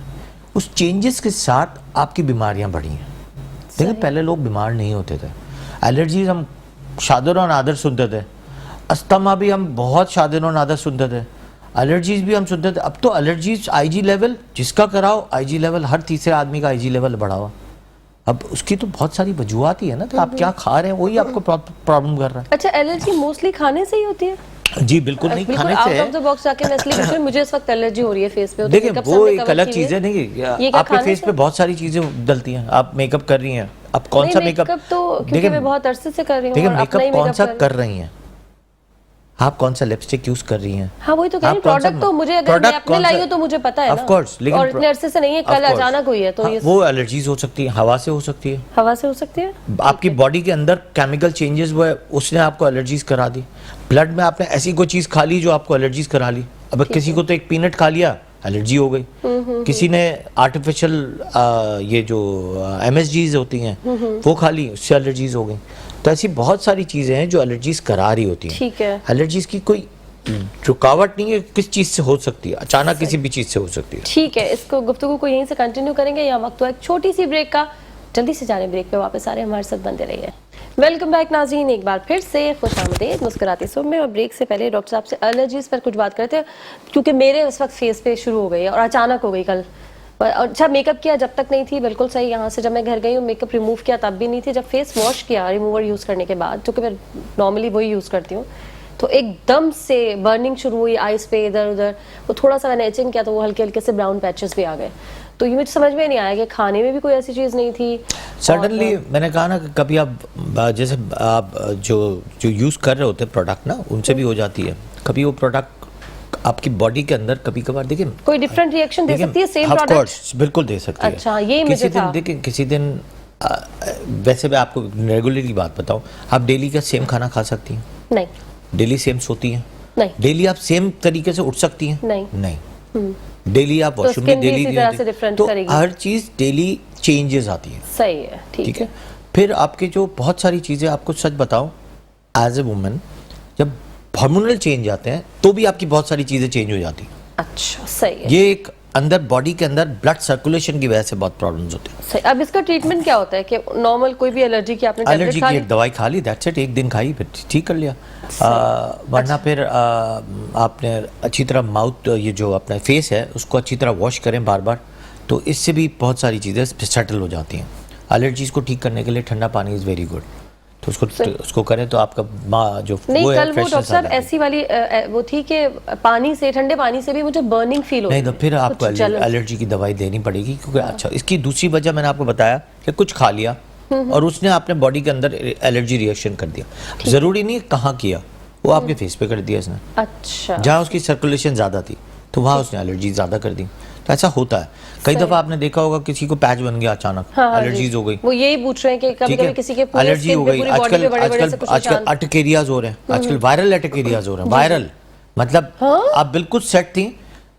Speaker 5: उस चेंजेस के साथ आपकी बीमारियां बढ़ी हैं। देखिए पहले लोग बीमार नहीं होते थे। एलर्जीज हम शादर और नादर सुनते थे, अस्थमा भी हम बहुत शादर और नादर सुनते थे, एलर्जीज भी हम सुनते थे। अब तो एलर्जीज आईजी लेवल, जिसका कराओ आईजी लेवल, हर तीसरे आदमी का आईजी लेवल बढ़ा हुआ। अब उसकी तो बहुत सारी वजूहत ही है ना, तो आप क्या खा रहे हैं वही आपको प्रॉब्लम कर रहा है।
Speaker 1: अच्छा, एलर्जी मोस्टली खाने से ही होती है?
Speaker 5: जी बिल्कुल नहीं, खाने से
Speaker 1: आउट ऑफ द बॉक्स जाके मैं इसलिए पूछ रही हूं, मुझे इस वक्त एलर्जी हो रही है फेस पे। तो
Speaker 5: देखिए
Speaker 1: makeup से
Speaker 5: वो
Speaker 1: हमने
Speaker 5: एक
Speaker 1: cover
Speaker 5: अलग
Speaker 1: की
Speaker 5: चीज़ है।
Speaker 1: हुई
Speaker 5: नहीं
Speaker 1: ये क्या
Speaker 5: आपके
Speaker 1: खाने
Speaker 5: फेस
Speaker 1: से?
Speaker 5: पे बहुत सारी चीज़ें डलती हैं। आप मेकअप कर रही हैं, अब कौन सा
Speaker 1: नहीं,
Speaker 5: मेकअप?
Speaker 1: तो क्योंकि मैं बहुत अरसे से कर रही हूँ
Speaker 5: देखिए
Speaker 1: और अपना ही
Speaker 5: मेकअप कौन सा
Speaker 1: मेकअप
Speaker 5: कर रही हैं आप, कौन सा लिपस्टिक यूज कर रही हैं?
Speaker 1: हाँ वही तो कह रही हूँ, प्रोडक्ट तो मुझे अगर मैं अपने लाई हूँ तो मुझे पता है ना।
Speaker 5: ऑफ कोर्स, लेकिन
Speaker 1: और इतने अरसे से नहीं है, कल अचानक हुई है, तो ये
Speaker 5: वो एलर्जीज हो सकती है, हवा से हो सकती है,
Speaker 1: हवा से हो सकती है।
Speaker 5: आपकी बॉडी के अंदर केमिकल चेंजेस हुए, उसने आपको एलर्जीज करा दी। ब्लड में आपने ऐसी कोई चीज खा ली जो आपको एलर्जीज करा ली। अब किसी को तो एक पीनट खा लिया, एलर्जी हो गई। किसी ने आर्टिफिशियल ये जो MSGs होती हैं वो खा ली, उससे एलर्जीज हो गई। तो ऐसी बहुत सारी चीजें हैं जो एलर्जीज करा रही होती हैं।
Speaker 1: ठीक है,
Speaker 5: एलर्जीज की कोई रुकावट नहीं है, किस चीज से हो सकती है, अचानक किसी भी चीज से हो सकती है।
Speaker 1: ठीक है, इसको गुफ्तगू को यहीं से कंटिन्यू करेंगे। यहाँ वक्त हुआ एक छोटी सी ब्रेक का, जल्दी से जाने ब्रेक पे वापस आ रहे हैं, हमारे साथ बंदे रहिए। वेलकम बैक नाज़रीन, एक बार फिर से खुशामदीद मुस्कुराती सुबह में। और ब्रेक से पहले डॉक्टर साहब से एलर्जीज पर कुछ बात करते हैं, क्योंकि मेरे उस वक्त फेस पे शुरू हो गई और अचानक हो गई कल। और अच्छा मेकअप किया जब तक नहीं थी, बिल्कुल सही। यहाँ से जब मैं घर गई हूँ मेकअप रिमूव किया तब भी नहीं थी। जब फेस वॉश किया रिमूवर यूज़ करने के बाद, जो कि मैं नॉर्मली वही यूज़ करती हूँ, तो एकदम से बर्निंग शुरू हुई आइस पे, इधर उधर। वो थोड़ा सा मैंने एचिंग किया तो वो हल्के हल्के से ब्राउन पैचेस भी आ गए। तो ये मुझे समझ में नहीं आया कि खाने में भी कोई ऐसी चीज़ नहीं थी।
Speaker 5: सडनली मैंने कहा ना कि कभी आप जैसे आप जो यूज़ कर रहे होते प्रोडक्ट ना, उनसे भी हो जाती है। कभी वो प्रोडक्ट आपकी बॉडी के अंदर कभी कभार देखिए
Speaker 1: कोई डिफरेंट रिएक्शन दे सकती है सेम
Speaker 5: ऑफ
Speaker 1: प्रोडक्ट?
Speaker 5: कोर्स बिल्कुल दे सकती है।
Speaker 1: अच्छा, ये
Speaker 5: किसी
Speaker 1: मुझे
Speaker 5: दिन
Speaker 1: था।
Speaker 5: देखिए, किसी दिन वैसे मैं आपको रेगुलरली बात बताऊं, आप डेली का सेम खाना खा सकती हैं?
Speaker 1: नहीं,
Speaker 5: डेली सेम सोती हैं?
Speaker 1: नहीं।
Speaker 5: डेली आप सेम तरीके से उठ सकती हैं?
Speaker 1: नहीं।
Speaker 5: डेली आप वॉशरूम
Speaker 1: skin
Speaker 5: में
Speaker 1: भी
Speaker 5: डेली
Speaker 1: इसी तरह से different
Speaker 5: तो
Speaker 1: करेगी।
Speaker 5: हर चीज डेली चेंजेस आती है।
Speaker 1: सही है,
Speaker 5: ठीक
Speaker 1: ठीक
Speaker 5: है।
Speaker 1: है।
Speaker 5: फिर आपके जो बहुत सारी चीजें, आपको सच बताऊं, एज ए वुमन जब हार्मोनल चेंज आते हैं तो भी आपकी बहुत सारी चीजें चेंज हो जाती हैं।
Speaker 1: अच्छा, सही है।
Speaker 5: ये एक अंदर बॉडी के अंदर ब्लड सर्कुलेशन की वजह से बहुत प्रॉब्लम्स होते हैं।
Speaker 1: सही। अब इसका ट्रीटमेंट क्या होता है कि नॉर्मल कोई भी एलर्जी की आपने
Speaker 5: एलर्जी
Speaker 1: टैबलेट खा
Speaker 5: की
Speaker 1: ली?
Speaker 5: एक दवाई खा ली, दैट्स इट, एक दिन खाई फिर ठीक कर लिया। वरना फिर आपने अच्छी तरह माउथ, ये जो अपना फेस है उसको अच्छी तरह वॉश करें बार बार, तो इससे भी बहुत सारी चीज़ें सेटल हो जाती हैं। एलर्जीज को ठीक करने के लिए ठंडा पानी इज़ वेरी गुड, तो उसको करें तो आपका जो
Speaker 1: नहीं,
Speaker 5: वो है
Speaker 1: कल वो
Speaker 5: freshness
Speaker 1: डॉक्टर
Speaker 5: आ
Speaker 1: साहब
Speaker 5: जाती है।
Speaker 1: ऐसी वाली वो थी कि पानी से, ठंडे पानी से भी मुझे बर्निंग फील हो
Speaker 5: नहीं
Speaker 1: रही
Speaker 5: तो
Speaker 1: है,
Speaker 5: फिर आपको
Speaker 1: कुछ जलन।
Speaker 5: एलर्जी की दवाई देनी पड़ेगी, क्योंकि अच्छा इसकी दूसरी वजह मैंने आपको बताया कि कुछ खा लिया और उसने अपने बॉडी के अंदर एलर्जी रिएक्शन कर दिया। जरूरी नहीं कहाँ किया, वो आपके फेस पे कर दिया इसने,
Speaker 1: अच्छा,
Speaker 5: जहाँ उसकी सर्कुलेशन ज्यादा थी तो वहाँ उसने एलर्जी ज्यादा कर दी। तो ऐसा होता है। कई दफा आपने देखा होगा किसी को पैच बन गया अचानक,
Speaker 1: हाँ,
Speaker 5: एलर्जीज हो गई।
Speaker 1: वो यही पूछ रहे हैं कि कभी
Speaker 5: ठीक
Speaker 1: कभी
Speaker 5: है,
Speaker 1: किसी के पूरे
Speaker 5: एलर्जी
Speaker 1: skin
Speaker 5: हो
Speaker 1: पे,
Speaker 5: गई।
Speaker 1: पूरी बॉडी
Speaker 5: आजकल
Speaker 1: पे बड़े-बड़े से कुछ
Speaker 5: आजकल
Speaker 1: निशान।
Speaker 5: अटैक एरियाज हो रहे हैं, आजकल वायरल अटैक एरियाज हो रहे हैं। वायरल मतलब आप बिल्कुल सेट थी,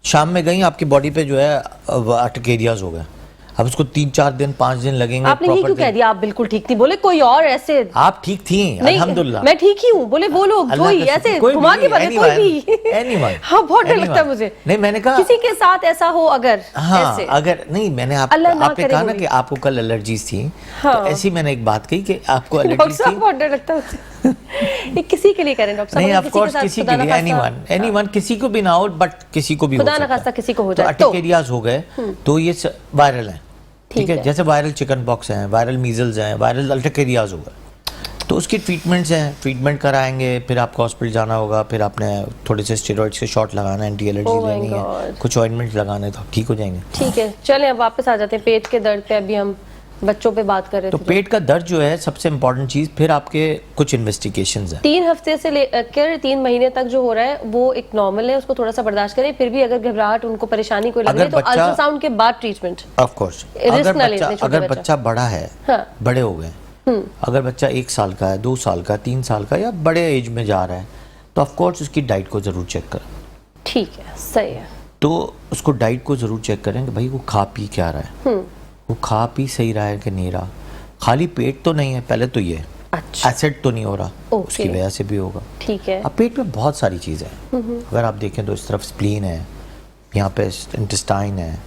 Speaker 5: शाम में गई, आपकी बॉडी पे जो है अटैक एरियाज हो गए। अब उसको 3-4 दिन 5 दिन लगेंगे।
Speaker 1: आपने ये क्यों कह दिया आप बिल्कुल ठीक थी? बोले कोई और ऐसे
Speaker 5: आप ठीक थी अल्हम्दुलिल्लाह।
Speaker 1: मैं ठीक ही हूँ, बोले वो लोग
Speaker 5: अल्लाह
Speaker 1: कोई
Speaker 5: का
Speaker 1: ऐसे
Speaker 5: शुक्र, कोई
Speaker 1: घुमा
Speaker 5: भी,
Speaker 1: के बोले कोई भी
Speaker 5: anyone,
Speaker 1: हाँ, बहुत डर लगता है
Speaker 5: anyone।
Speaker 1: मुझे।
Speaker 5: नहीं मैंने कहा
Speaker 1: किसी के साथ ऐसा हो अगर
Speaker 5: हाँ,
Speaker 1: ऐसे
Speaker 5: अगर नहीं मैंने
Speaker 1: अल्लाह ना
Speaker 5: आपने
Speaker 1: करे
Speaker 5: कहा ना
Speaker 1: वो
Speaker 5: कि
Speaker 1: भी।
Speaker 5: आपको कल एलर्जीज थी,
Speaker 1: हाँ।
Speaker 5: तो ऐसी मैंने एक बात कही कि आपको
Speaker 1: डॉक्टर
Speaker 5: एलर्जीज
Speaker 1: साहब
Speaker 5: थी।
Speaker 1: बहुत डर लगता है मुझे। ये किसी के लिए करें डॉक्टर साहब?
Speaker 5: नहीं
Speaker 1: अगर
Speaker 5: ऑफ कोर्स
Speaker 1: साथ
Speaker 5: किसी
Speaker 1: खुदा
Speaker 5: के
Speaker 1: ना
Speaker 5: लिए,
Speaker 1: खास्ता-
Speaker 5: एनीवन किसी को भी ना हो, बट किसी को भी हो
Speaker 1: खुदा ना
Speaker 5: सकता
Speaker 1: खास्ता
Speaker 5: है।
Speaker 1: किसी को हो
Speaker 5: तो
Speaker 1: जाए
Speaker 5: अटैक
Speaker 1: तो
Speaker 5: एरियाज हो गए तो ये वायरल है, ठीक है,
Speaker 1: है।
Speaker 5: जैसे वायरल चिकन पॉक्स हैं, वायरल मीजल्स हैं, वायरल अटैक एरियाज हो गए, तो उसकी ट्रीटमेंट्स हैं, ट्रीटमेंट कराएंगे, फिर आपको हॉस्पिटल जाना होगा, फिर आपने थोड़े से स्टेरॉइड्स के शॉट लगाना है, एंटी एलर्जी
Speaker 1: Oh my
Speaker 5: लेनी है,
Speaker 1: God।
Speaker 5: कुछ ऑइंटमेंट्स लगाने, तो ठीक हो जाएंगे।
Speaker 1: ठीक है, चलें अब वापस आ जाते हैं पेट के दर्द पे। अभी हम बच्चों पे बात कर रहे
Speaker 5: तो
Speaker 1: थे।
Speaker 5: पेट का दर्द जो है सबसे इम्पोर्टेंट चीज़, फिर आपके कुछ इन्वेस्टिगेशंस हैं।
Speaker 1: 3 हफ्ते से लेकर 3 महीने तक जो हो रहा है वो एक नॉर्मल है, उसको थोड़ा सा बर्दाश्त करें। फिर भी अगर घबराहट, उनको परेशानी कोई लग रही है
Speaker 5: अगर
Speaker 1: तो
Speaker 5: बच्चा-
Speaker 1: अल्ट्रासाउंड के बाद ट्रीटमेंट।
Speaker 5: ऑफ कोर्स
Speaker 1: रिस्क ना ले, इतने छोटे
Speaker 5: अगर
Speaker 1: बच्चा।
Speaker 5: बच्चा बड़ा है,
Speaker 1: हाँ।
Speaker 5: बड़े हो गए, अगर बच्चा 1 साल का है, 2 साल का, 3 साल का या बड़े एज में जा रहा है, तो ऑफ कोर्स उसकी डाइट को ज़रूर चेक करें।
Speaker 1: ठीक है, सही है।
Speaker 5: तो उसको डाइट को ज़रूर चेक करें कि भाई वो खा पी क्या रहा है, वो खा पी सही रहा है कि नहीं रहा, खाली पेट तो नहीं है, पहले तो ये
Speaker 1: अच्छा,
Speaker 5: एसिड तो नहीं हो रहा,
Speaker 1: ओके।
Speaker 5: उसकी वजह से भी होगा।
Speaker 1: ठीक है।
Speaker 5: अब पेट में बहुत सारी चीज़ें हैं, अगर आप देखें तो इस तरफ स्प्लीन है, यहाँ पे इंटेस्टाइन है,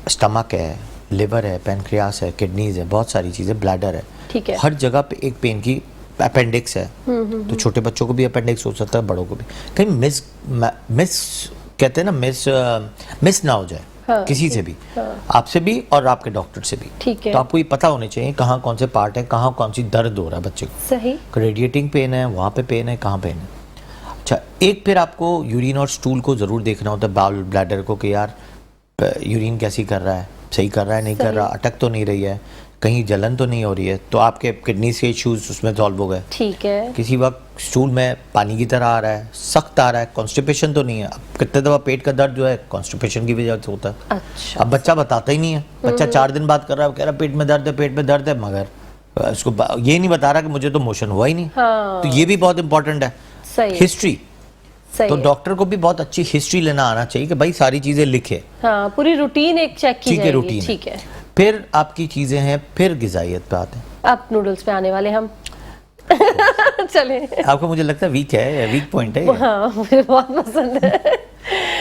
Speaker 5: स्टमक है, लिवर है, पेनक्रियास है, किडनीज है, बहुत सारी चीज़ें, ब्लैडर है,
Speaker 1: ठीक है।
Speaker 5: हर जगह पे एक पेन की अपेंडिक्स है। तो छोटे बच्चों को भी अपेंडिक्स हो सकता है, बड़ों को भी। कहीं मिस कहते हैं ना, मिस ना हो जाए
Speaker 1: हाँ,
Speaker 5: किसी से भी, आपसे भी और आपके डॉक्टर से भी।
Speaker 1: ठीक है।
Speaker 5: तो आपको ये पता होने चाहिए कहाँ कौन से पार्ट है, कहाँ कौन सी दर्द हो रहा है बच्चे को।
Speaker 1: सही।
Speaker 5: रेडिएटिंग पेन है, वहाँ पे पेन है, कहाँ पेन है। अच्छा, एक फिर आपको यूरिन और स्टूल को ज़रूर देखना होता है, बाउल ब्लैडर को, कि यार यूरिन कैसी कर रहा है, सही कर रहा है, नहीं कर रहा, अटक तो नहीं रही है, कहीं जलन तो नहीं हो रही है, तो आपके किडनी के इश्यूज उसमें सॉल्व हो गए।
Speaker 1: ठीक है।
Speaker 5: किसी वक्त स्टूल में पानी की तरह आ रहा है, सख्त आ रहा है, कॉन्स्टिपेशन तो नहीं है। अब कितने दफ़ा पेट का दर्द जो है कॉन्स्टिपेशन की वजह से होता है।
Speaker 1: अच्छा,
Speaker 5: अब बच्चा बताता ही नहीं है, बच्चा 4 दिन बाद कर रहा है, कह रहा है पेट में दर्द है, पेट में दर्द है, मगर उसको ये नहीं बता रहा कि मुझे तो मोशन हुआ ही नहीं।
Speaker 1: हाँ।
Speaker 5: तो ये भी बहुत इंपॉर्टेंट है,
Speaker 1: सही।
Speaker 5: हिस्ट्री।
Speaker 1: सही
Speaker 5: तो
Speaker 1: है।
Speaker 5: डॉक्टर को भी बहुत अच्छी हिस्ट्री लेना आना चाहिए कि भाई सारी चीज़ें लिखे,
Speaker 1: हाँ, पूरी रूटीन एक चेक की
Speaker 5: ठीक है,
Speaker 1: जाएगी।
Speaker 5: रूटीन है।
Speaker 1: ठीक है।
Speaker 5: फिर आपकी चीज़ें हैं, फिर गिजाइयत पे आते हैं।
Speaker 1: अब नूडल्स पे आने वाले हम। चले।
Speaker 5: आपको मुझे लगता है वीक है, वीक पॉइंट है ये।
Speaker 1: हाँ, मुझे बहुत पसंद है।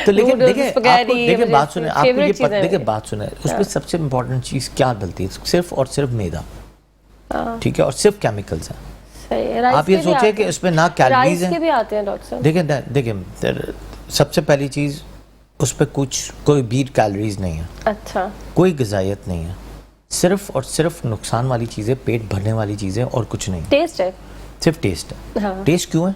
Speaker 5: तो लेकिन
Speaker 1: Noodles,
Speaker 5: देखिए, आपको
Speaker 1: spaghetti,
Speaker 5: देखिए
Speaker 1: मुझे
Speaker 5: बात सुने, आपको ये
Speaker 1: favorite चीज़ें
Speaker 5: देखिए
Speaker 1: हैं।
Speaker 5: बात सुने, उसमें सबसे इम्पोर्टेंट चीज़ क्या डलती है? सिर्फ और सिर्फ मैदा, ठीक है, और सिर्फ केमिकल्स हैं।
Speaker 1: सही है। राइस
Speaker 5: आप ये
Speaker 1: के भी
Speaker 5: सोचे
Speaker 1: आते
Speaker 5: कि
Speaker 1: हैं।
Speaker 5: उसमें ना कैलोरीज
Speaker 1: राइस के
Speaker 5: हैं।
Speaker 1: भी आते हैं डॉक्टर साहब।
Speaker 5: देखिए सबसे पहली चीज़, उस पर कोई भी कैलोरीज नहीं है,
Speaker 1: अच्छा,
Speaker 5: कोई ग़िज़ाइयत नहीं है, सिर्फ और सिर्फ नुकसान वाली चीज़ें, पेट भरने वाली चीज़ें, और कुछ नहीं,
Speaker 1: टेस्ट है।
Speaker 5: सिर्फ टेस्ट है।
Speaker 1: हाँ।
Speaker 5: टेस्ट क्यों है?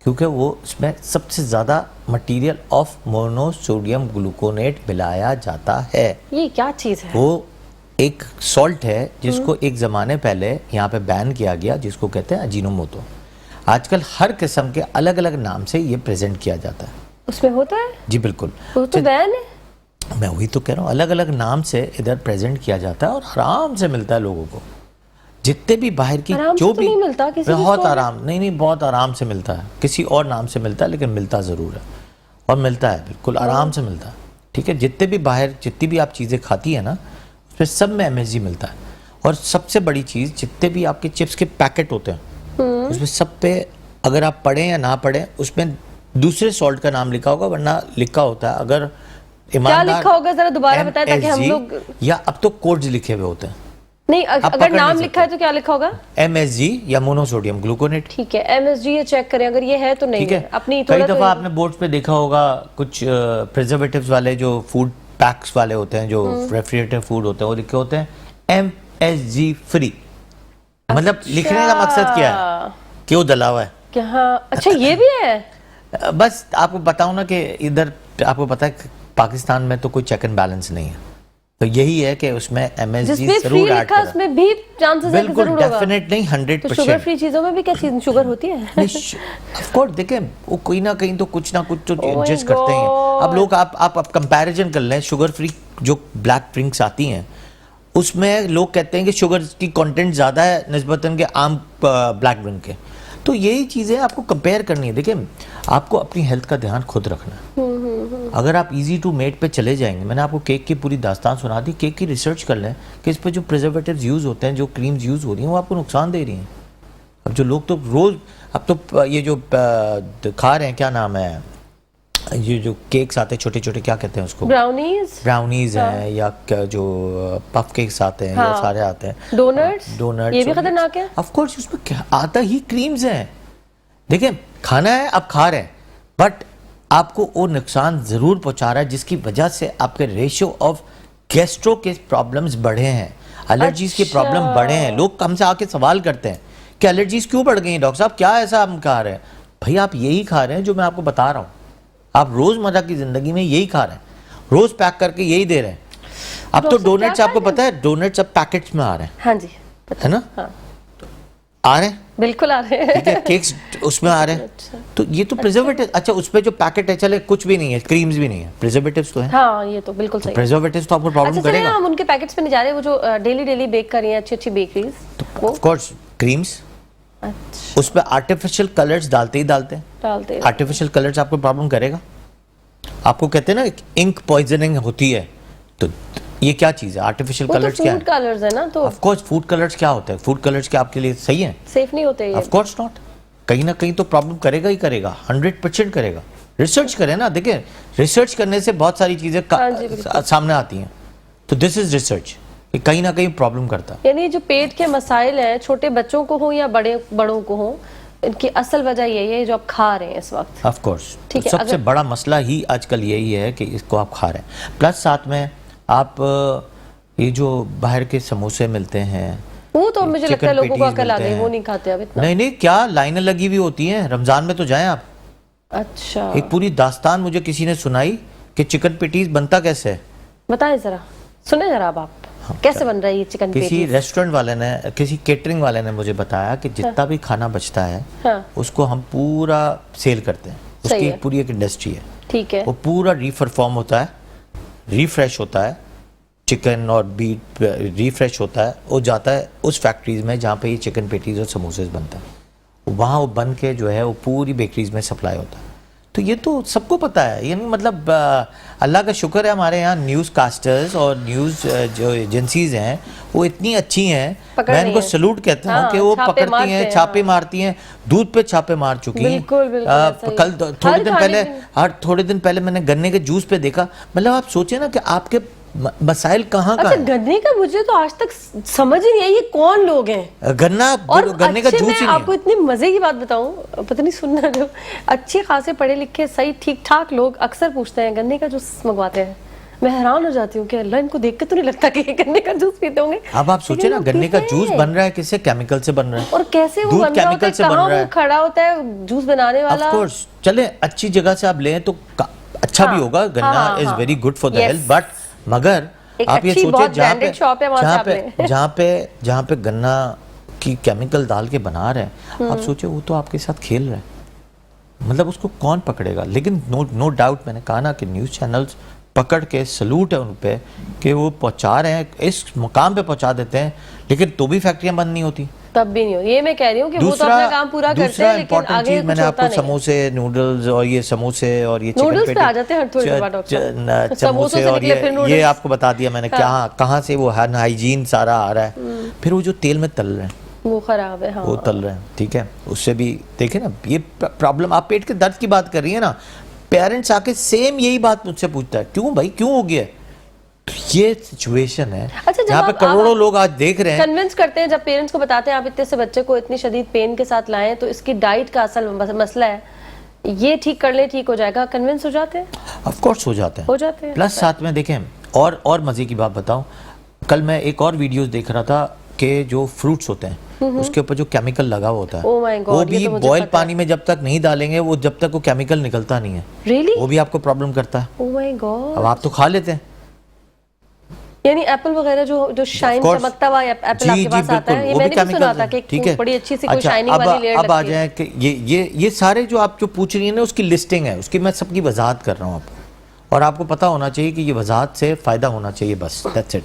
Speaker 5: क्योंकि वो उसमें सबसे ज़्यादा मटेरियल ऑफ मोनोसोडियम ग्लूकोनेट मिलाया जाता है।
Speaker 1: ये क्या चीज़ है?
Speaker 5: वो एक सॉल्ट है जिसको एक ज़माने पहले यहाँ पे बैन किया गया, जिसको कहते हैं अजीनोमोटो। आजकल हर किस्म के अलग अलग नाम से ये प्रेजेंट किया जाता है।
Speaker 1: उसमें होता है?
Speaker 5: जी बिल्कुल,
Speaker 1: वो तो बैन है।
Speaker 5: मैं वही तो कह रहा हूँ, अलग अलग नाम से इधर प्रेजेंट किया जाता है और आराम से मिलता है लोगों को। जितने भी बाहर की
Speaker 1: आराम
Speaker 5: जो
Speaker 1: से तो
Speaker 5: भी
Speaker 1: नहीं मिलता किसी भी
Speaker 5: बहुत
Speaker 1: store में?
Speaker 5: आराम नहीं बहुत आराम से मिलता है, किसी और नाम से मिलता है लेकिन मिलता ज़रूर है, और मिलता है बिल्कुल आराम से मिलता है। ठीक है, जितने भी बाहर जितनी भी आप चीज़ें खाती है ना उसमें सब में MSG मिलता है। और सबसे बड़ी चीज़, जितने भी आपके चिप्स के पैकेट होते हैं उसमें सब पे अगर आप पढ़ें या ना पढ़ें उसमें दूसरे सॉल्ट का नाम लिखा होगा, वरना लिखा होता है अगर
Speaker 1: क्या लिखा होगा जरा दोबारा बताएं ताकि हम
Speaker 5: MSG,
Speaker 1: लोग
Speaker 5: या अब तो कोड्स लिखे हुए होते हैं
Speaker 1: नहीं
Speaker 5: आप
Speaker 1: अगर
Speaker 5: पकड़ नहीं
Speaker 1: नाम लिखा है
Speaker 5: सकते।
Speaker 1: तो क्या लिखा होगा?
Speaker 5: MSG या मोनोसोडियम ग्लूकोनेट।
Speaker 1: ठीक है, MSG ये चेक करें, अगर ये है तो नहीं
Speaker 5: ठीक है,
Speaker 1: है अपनी
Speaker 5: कई
Speaker 1: थोड़ा
Speaker 5: दफ़ा
Speaker 1: तो
Speaker 5: आपने बोर्ड्स पे देखा होगा कुछ प्रिजर्वेटिव्स वाले जो फूड पैक्स वाले होते हैं, जो रेफ्रिजरेटर फूड होते हैं, वो लिखे होते हैं MSG फ्री। मतलब लिखने का मकसद क्या है कि वो दला हुआ है।
Speaker 1: क्या? हाँ, अच्छा ये भी है।
Speaker 5: बस आपको बताऊं ना कि इधर आपको पता है कि पाकिस्तान में तो कोई चेक एंड बैलेंस नहीं है, तो यही है कि उसमें MSG
Speaker 1: जिसमें फ्री
Speaker 5: जरूर ऐड
Speaker 1: लिखा
Speaker 5: करें।
Speaker 1: उसमें भी चांसेस है कि
Speaker 5: बिल्कुल
Speaker 1: जरूर होगा।
Speaker 5: डेफिनेट नहीं,
Speaker 1: तो शुगर
Speaker 5: 100%।
Speaker 1: फ्री चीजों में भी क्या चीज शुगर होती है?
Speaker 5: ऑफ कोर्स देखें, वो कोई ना कहीं तो कुछ ना कुछ तो
Speaker 1: Oh my
Speaker 5: एडजस्ट करते हैं। अब
Speaker 1: God.
Speaker 5: लोग आप कंपैरिजन कर लें, शुगर फ्री जो ब्लैक ड्रिंक्स आती हैं उसमें लोग कहते हैं कि शुगर की कंटेंट ज़्यादा है निस्बतन के आम ब्लैक ड्रिंक के। तो यही चीज़ें आपको कंपेयर करनी है। देखिए, आपको अपनी हेल्थ का ध्यान खुद रखना है। अगर आप इजी टू मेड पे चले जाएंगे, मैंने आपको केक की पूरी दास्तान सुना दी, केक की रिसर्च कर लें कि इस पर जो प्रिजर्वेटिव्स यूज़ होते हैं, जो क्रीम्स यूज़ हो रही हैं, वो आपको नुकसान दे रही हैं। अब जो लोग तो रोज़ अब तो ये जो खा रहे हैं, क्या नाम है, ये जो केक्स आते हैं छोटे छोटे, क्या कहते हैं उसको, ब्राउनीज हैं, या जो पफ केक्स आते हैं, ये सारे आते हैं,
Speaker 1: डोनट्स, ये भी खतरनाक है।
Speaker 5: ऑफ कोर्स उसमें क्या आता ही क्रीम्स हैं। देखिए, खाना है, आप खा रहे हैं, बट आपको वो नुकसान ज़रूर पहुंचा रहा है जिसकी वजह से आपके रेशियो ऑफ गैस्ट्रो के प्रॉब्लम्स बढ़े हैं, एलर्जीज के प्रॉब्लम बढ़े हैं। लोग हमसे आके सवाल करते हैं कि एलर्जीज क्यों बढ़ गई हैं डॉक्टर साहब, क्या ऐसा हम खा रहे हैं? भाई आप यही खा रहे हैं जो मैं आपको बता रहा हूँ, आप रोज़मर्रा की ज़िंदगी में यही खा रहे हैं, रोज़ पैक करके यही दे रहे हैं। अब तो डोनट्स, आपको पता है डोनट्स अब पैकेट्स में आ रहे हैं।
Speaker 1: हाँ जी,
Speaker 5: है ना?
Speaker 1: हाँ।
Speaker 5: आ रहे हैं,
Speaker 1: बिल्कुल आ रहे हैं।
Speaker 5: ठीक है, केक्स उसमें आ रहे हैं। तो ये तो प्रिजर्वेटिव, अच्छा उस पे जो पैकेट है, चले कुछ भी नहीं है, क्रीम्स भी नहीं है, प्रिजर्वेटिव्स तो है।
Speaker 1: हाँ, ये तो बिल्कुल सही है।
Speaker 5: प्रिजर्वेटिव्स तो आपको प्रॉब्लम
Speaker 1: अच्छा,
Speaker 5: करेगा।
Speaker 1: हम उनके पैकेट्स पे नहीं जा रहे, वो जो डेली बेक कर रही हैं अच्छी बेकरीज, वो
Speaker 5: ऑफ कोर्स क्रीम्स,
Speaker 1: अच्छा
Speaker 5: उस पे आर्टिफिशियल कलर्स डालते ही डालते हैं।
Speaker 1: डालते हैं।
Speaker 5: आर्टिफिशियल कलर्स आपको प्रॉब्लम करेगा। आपको कहते हैं ना इंक पॉइजनिंग होती है, तो ये क्या चीज़ है? आर्टिफिशियल
Speaker 1: वो तो
Speaker 5: कलर्स क्या
Speaker 1: फूड
Speaker 5: है?
Speaker 1: कलर्स है ना, तो
Speaker 5: ऑफ कोर्स फूड कलर्स क्या होता है? फूड कलर्स क्या आपके लिए सही है?
Speaker 1: सेफ नहीं होते ये।
Speaker 5: ऑफ कोर्स नॉट, कहीं ना कहीं तो प्रॉब्लम करेगा ही करेगा, 100% करेगा। रिसर्च करें ना, देखिए रिसर्च करने से बहुत सारी चीज़ें
Speaker 1: हाँ जी, बिल्कुल।
Speaker 5: सामने आती हैं। तो दिस इज रिसर्च, कहीं ना कहीं प्रॉब्लम करता है।
Speaker 1: यानी जो पेट के मसाइल हैं, छोटे बच्चों को हो या बड़ों को हो, इनकी असल वजह यही है जो आप खा रहे हैं इस वक्त।
Speaker 5: ऑफ कोर्स
Speaker 1: ठीक है,
Speaker 5: सबसे
Speaker 1: अगर-
Speaker 5: बड़ा मसला ही आजकल यही है कि इसको आप खा रहे हैं, प्लस साथ में आप ये जो बाहर के समोसे मिलते हैं,
Speaker 1: वो तो मुझे लगता है
Speaker 5: चिकन
Speaker 1: लोगों को
Speaker 5: पेटीज
Speaker 1: अकल आ
Speaker 5: मिलते
Speaker 1: गई,
Speaker 5: हैं।
Speaker 1: वो नहीं खाते अब इतना।
Speaker 5: नहीं क्या लाइनें लगी हुई होती हैं, रमजान में तो जाएं आप।
Speaker 1: अच्छा,
Speaker 5: एक पूरी दास्तान मुझे किसी ने सुनाई कि चिकन पेटीज बनता कैसे है।
Speaker 1: बताएं जरा, सुने जरा अब आप कैसे बन रहा है ये चिकन
Speaker 5: किसी
Speaker 1: पेटीज?
Speaker 5: रेस्टोरेंट वाले ने, किसी केटरिंग वाले ने मुझे बताया कि जितना भी खाना बचता है
Speaker 1: हाँ,
Speaker 5: उसको हम पूरा सेल करते हैं,
Speaker 1: सही
Speaker 5: उसकी
Speaker 1: है।
Speaker 5: पूरी एक इंडस्ट्री है।
Speaker 1: ठीक है,
Speaker 5: वो पूरा रीफॉर्म होता है, रिफ्रेश होता है, चिकन और बीट रिफ्रेश होता है, वो जाता है उस फैक्ट्रीज में जहाँ पे ये चिकन पेटीज और समोसेस बनता है, वहाँ वो बन के जो है वो पूरी बेकरीज में सप्लाई होता है। तो ये तो सबको पता है, यानी मतलब अल्लाह का शुक्र है हमारे यहाँ न्यूज़ कास्टर्स और न्यूज़ जो एजेंसीज हैं वो इतनी अच्छी हैं,
Speaker 1: पकड़
Speaker 5: मैं
Speaker 1: रही
Speaker 5: इनको
Speaker 1: हैं।
Speaker 5: सल्यूट कहता हूँ
Speaker 1: हाँ,
Speaker 5: कि वो
Speaker 1: छापे
Speaker 5: पकड़ती
Speaker 1: मारते
Speaker 5: हैं,
Speaker 1: हैं,
Speaker 5: छापे
Speaker 1: हाँ।
Speaker 5: मारती हैं, दूध पे छापे मार चुकी हैं।
Speaker 1: बिल्कुल, ऐसा ही।
Speaker 5: कल थोड़े दिन
Speaker 1: खाने
Speaker 5: पहले,
Speaker 1: पीने-
Speaker 5: थोड़े दिन पहले मैंने गन्ने के जूस पे देखा। मतलब आप सोचे ना कि आपके मसाइल कहाँ
Speaker 1: अच्छा,
Speaker 5: का है।
Speaker 1: गन्ने का मुझे तो आज तक समझ ही नहीं आई ये कौन लोग हैं।
Speaker 5: गन्ना
Speaker 1: और
Speaker 5: गन्ने का
Speaker 1: अच्छे,
Speaker 5: जूस
Speaker 1: मैं
Speaker 5: ही नहीं
Speaker 1: आपको
Speaker 5: है।
Speaker 1: इतनी मजे की बात बताऊं, पता नहीं सुनना, जो अच्छे खासे पढ़े लिखे सही ठीक ठाक लोग अक्सर पूछते हैं गन्ने का जूस मंगवाते हैं। मैं हैरान हो जाती हूँ कि अल्लाह, इनको देख के तो नहीं लगता कि ये गन्ने का जूस पीते होंगे।
Speaker 5: अब आप सोचे ना,
Speaker 1: लेकिन
Speaker 5: गन्ने का
Speaker 1: लोग
Speaker 5: जूस
Speaker 1: पीते
Speaker 5: बन
Speaker 1: हैं।
Speaker 5: रहा है किससे? केमिकल से बन रहा है।
Speaker 1: और कैसे वो
Speaker 5: दूध
Speaker 1: बन रहा होता
Speaker 5: केमिकल
Speaker 1: है,
Speaker 5: से बन
Speaker 1: कहाँ
Speaker 5: रहा
Speaker 1: वो
Speaker 5: है।
Speaker 1: खड़ा होता है जूस बनाने वाला।
Speaker 5: ऑफ कोर्स, चले अच्छी जगह से आप लें तो अच्छा भी होगा। गन्ना is very good for the
Speaker 1: Yes.
Speaker 5: Health, but मगर
Speaker 1: एक
Speaker 5: आप ये
Speaker 1: अच्छी
Speaker 5: सोचे
Speaker 1: बहुत
Speaker 5: जहाँ
Speaker 1: branded shop है, वहाँ से आप लें।
Speaker 5: जहाँ पे गन्ना की केमिकल डाल के बना रहे हैं, आप सोचे वो तो आपके साथ खेल रहा है, मतलब उसको कौन पकड़ेगा। लेकिन नो डाउट, मैंने कहा ना कि न्यूज़ चैनल्स पकड़ के सलूट है उन पे कि वो पहुंचा रहे हैं, इस मुकाम पे पहुंचा देते हैं, लेकिन तो भी फैक्ट्रियां बंद नहीं होती।
Speaker 1: तब भी नहीं हो, ये मैं कह रही हूँ कि वो तो अपना काम पूरा करते हैं, लेकिन
Speaker 5: इम्पोर्टेंट
Speaker 1: आगे
Speaker 5: चीज
Speaker 1: कुछ
Speaker 5: मैंने
Speaker 1: होता
Speaker 5: आपको
Speaker 1: नहीं है।
Speaker 5: समोसे, नूडल्स और ये समोसे और ये चिकन
Speaker 1: नूडल्स पे
Speaker 5: पेटी,
Speaker 1: आ जाते हैं हर थोड़ी देर बाद डॉक्टर साहब। समोसों
Speaker 5: समोसे
Speaker 1: से
Speaker 5: और
Speaker 1: निकले फिर
Speaker 5: ये
Speaker 1: नूडल्स।
Speaker 5: आपको बता दिया मैंने कहाँ से वो हाइजीन सारा आ रहा है। फिर वो जो तेल में तल रहे हैं
Speaker 1: वो खराब है। हाँ
Speaker 5: वो तल रहे हैं, ठीक है, उससे भी देखे ना ये प्रॉब्लम। आप पेट के दर्द की बात कर रही है ना, पेरेंट्स आके सेम यही बात मुझसे पूछता है, क्यों भाई क्यों हो गया है? ये सिचुएशन है
Speaker 1: अच्छा, जब
Speaker 5: जहाँ पे
Speaker 1: आप
Speaker 5: करोड़ों लोग आज देख रहे हैं।
Speaker 1: कन्विंस करते हैं, जब पेरेंट्स को बताते हैं आप इतने से बच्चे को इतनी शदीद पेन के साथ लाएं तो इसकी डाइट का असल मसला है, ये ठीक कर ले ठीक हो जाएगा, कन्विंस हो जाते हैं?
Speaker 5: ऑफ कोर्स हो जाते हैं। प्लस साथ में देखें और मजे की बात बताऊं, कल मैं एक और वीडियोस देख रहा था कि जो फ्रूट्स होते हैं उसके ऊपर जो केमिकल लगा हुआ होता है,
Speaker 1: Oh my God,
Speaker 5: वो
Speaker 1: ये
Speaker 5: भी
Speaker 1: तो मुझे
Speaker 5: बॉयल
Speaker 1: पता है।
Speaker 5: पानी में जब तक नहीं डालेंगे वो जब तक वो केमिकल निकलता नहीं है,
Speaker 1: Really?
Speaker 5: वो भी आपको प्रॉब्लम करता है।
Speaker 1: Oh my God।
Speaker 5: अब आप तो खा लेते हैं,
Speaker 1: यानी एप्पल वगैरह जो शाइन
Speaker 5: Of course।
Speaker 1: चमकता हुआ एप्पल आपके पास आता है, ये
Speaker 5: वो भी
Speaker 1: मैंने भी सुना
Speaker 5: chemicals
Speaker 1: था
Speaker 5: हैं,
Speaker 1: कि
Speaker 5: ठीक है।
Speaker 1: बड़ी अच्छी सी कोई
Speaker 5: अच्छा,
Speaker 1: शाइनिंग वाली लेयर
Speaker 5: अब आ
Speaker 1: लगती है।
Speaker 5: जाए कि ये सारे जो आप जो पूछ रही हैं ना उसकी लिस्टिंग है, उसकी मैं सबकी वजाहत कर रहा हूँ आपको, और आपको पता होना चाहिए कि ये वजाहत से फ़ायदा होना चाहिए, बस दैट्स इट।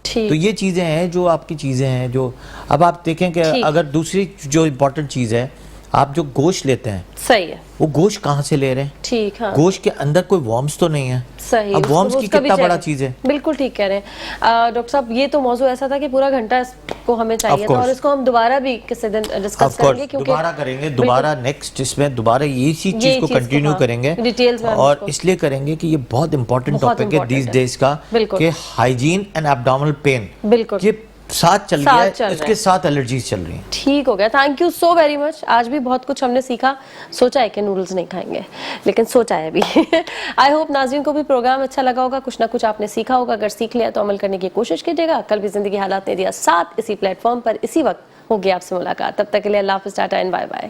Speaker 1: ठीक।
Speaker 5: तो ये चीज़ें हैं जो आपकी चीज़ें हैं जो अब आप देखें कि
Speaker 1: ठीक।
Speaker 5: अगर दूसरी जो इम्पोर्टेंट चीज़ है, आप जो गोश्त लेते हैं
Speaker 1: सही है।
Speaker 5: वो गोश्त कहाँ से ले रहे हैं?
Speaker 1: ठीक। हाँ
Speaker 5: गोश्त के अंदर कोई वॉर्म्स तो नहीं है।
Speaker 1: सही।
Speaker 5: अब वॉर्म्स की
Speaker 1: उसका भी
Speaker 5: कितना
Speaker 1: check
Speaker 5: बड़ा
Speaker 1: है।
Speaker 5: चीज़ है।
Speaker 1: बिल्कुल ठीक कह रहे हैं डॉक्टर साहब, ये तो मौजू ऐसा था कि पूरा घंटा इसको हमें चाहिए था,
Speaker 5: course।
Speaker 1: और इसको हम दोबारा भी किसी दिन डिस्कस
Speaker 5: Of
Speaker 1: करेंगे,
Speaker 5: course,
Speaker 1: क्योंकि
Speaker 5: दोबारा करेंगे, दोबारा नेक्स्ट इसमें दोबारा इसी
Speaker 1: ये
Speaker 5: चीज को
Speaker 1: चीज़ को,
Speaker 5: कंटिन्यू
Speaker 1: हाँ,
Speaker 5: करेंगे
Speaker 1: डिटेल्स में हम
Speaker 5: और
Speaker 1: इसको-
Speaker 5: इसलिए करेंगे कि ये बहुत इंपॉर्टेंट
Speaker 1: बहुत
Speaker 5: टॉपिक है
Speaker 1: important
Speaker 5: दीज
Speaker 1: है।
Speaker 5: डेज का,
Speaker 1: बिल्कुल।
Speaker 5: कि हाइजीन एंड एब्डोमिनल पेन
Speaker 1: बिल्कुल।
Speaker 5: ये साथ चल रहा
Speaker 1: साथ चल
Speaker 5: है,
Speaker 1: रहा
Speaker 5: इसके
Speaker 1: है।
Speaker 5: साथ एलर्जीज चल रही हैं।
Speaker 1: ठीक हो गया, thank you so very much. आज भी बहुत कुछ हमने सीखा, सोचा है कि नूडल्स नहीं खाएंगे, लेकिन सोचा है भी। आई होप नाज़रीन को भी प्रोग्राम अच्छा लगा होगा, कुछ ना कुछ आपने सीखा होगा। अगर सीख लिया तो अमल करने की कोशिश कीजिएगा। कल भी जिंदगी हालात ने दिया साथ, इसी प्लेटफॉर्म पर इसी वक्त होगी आपसे मुलाकात। तब तक के लिए अल्लाह हाफ़िज़, टाटा एंड बाय बाय।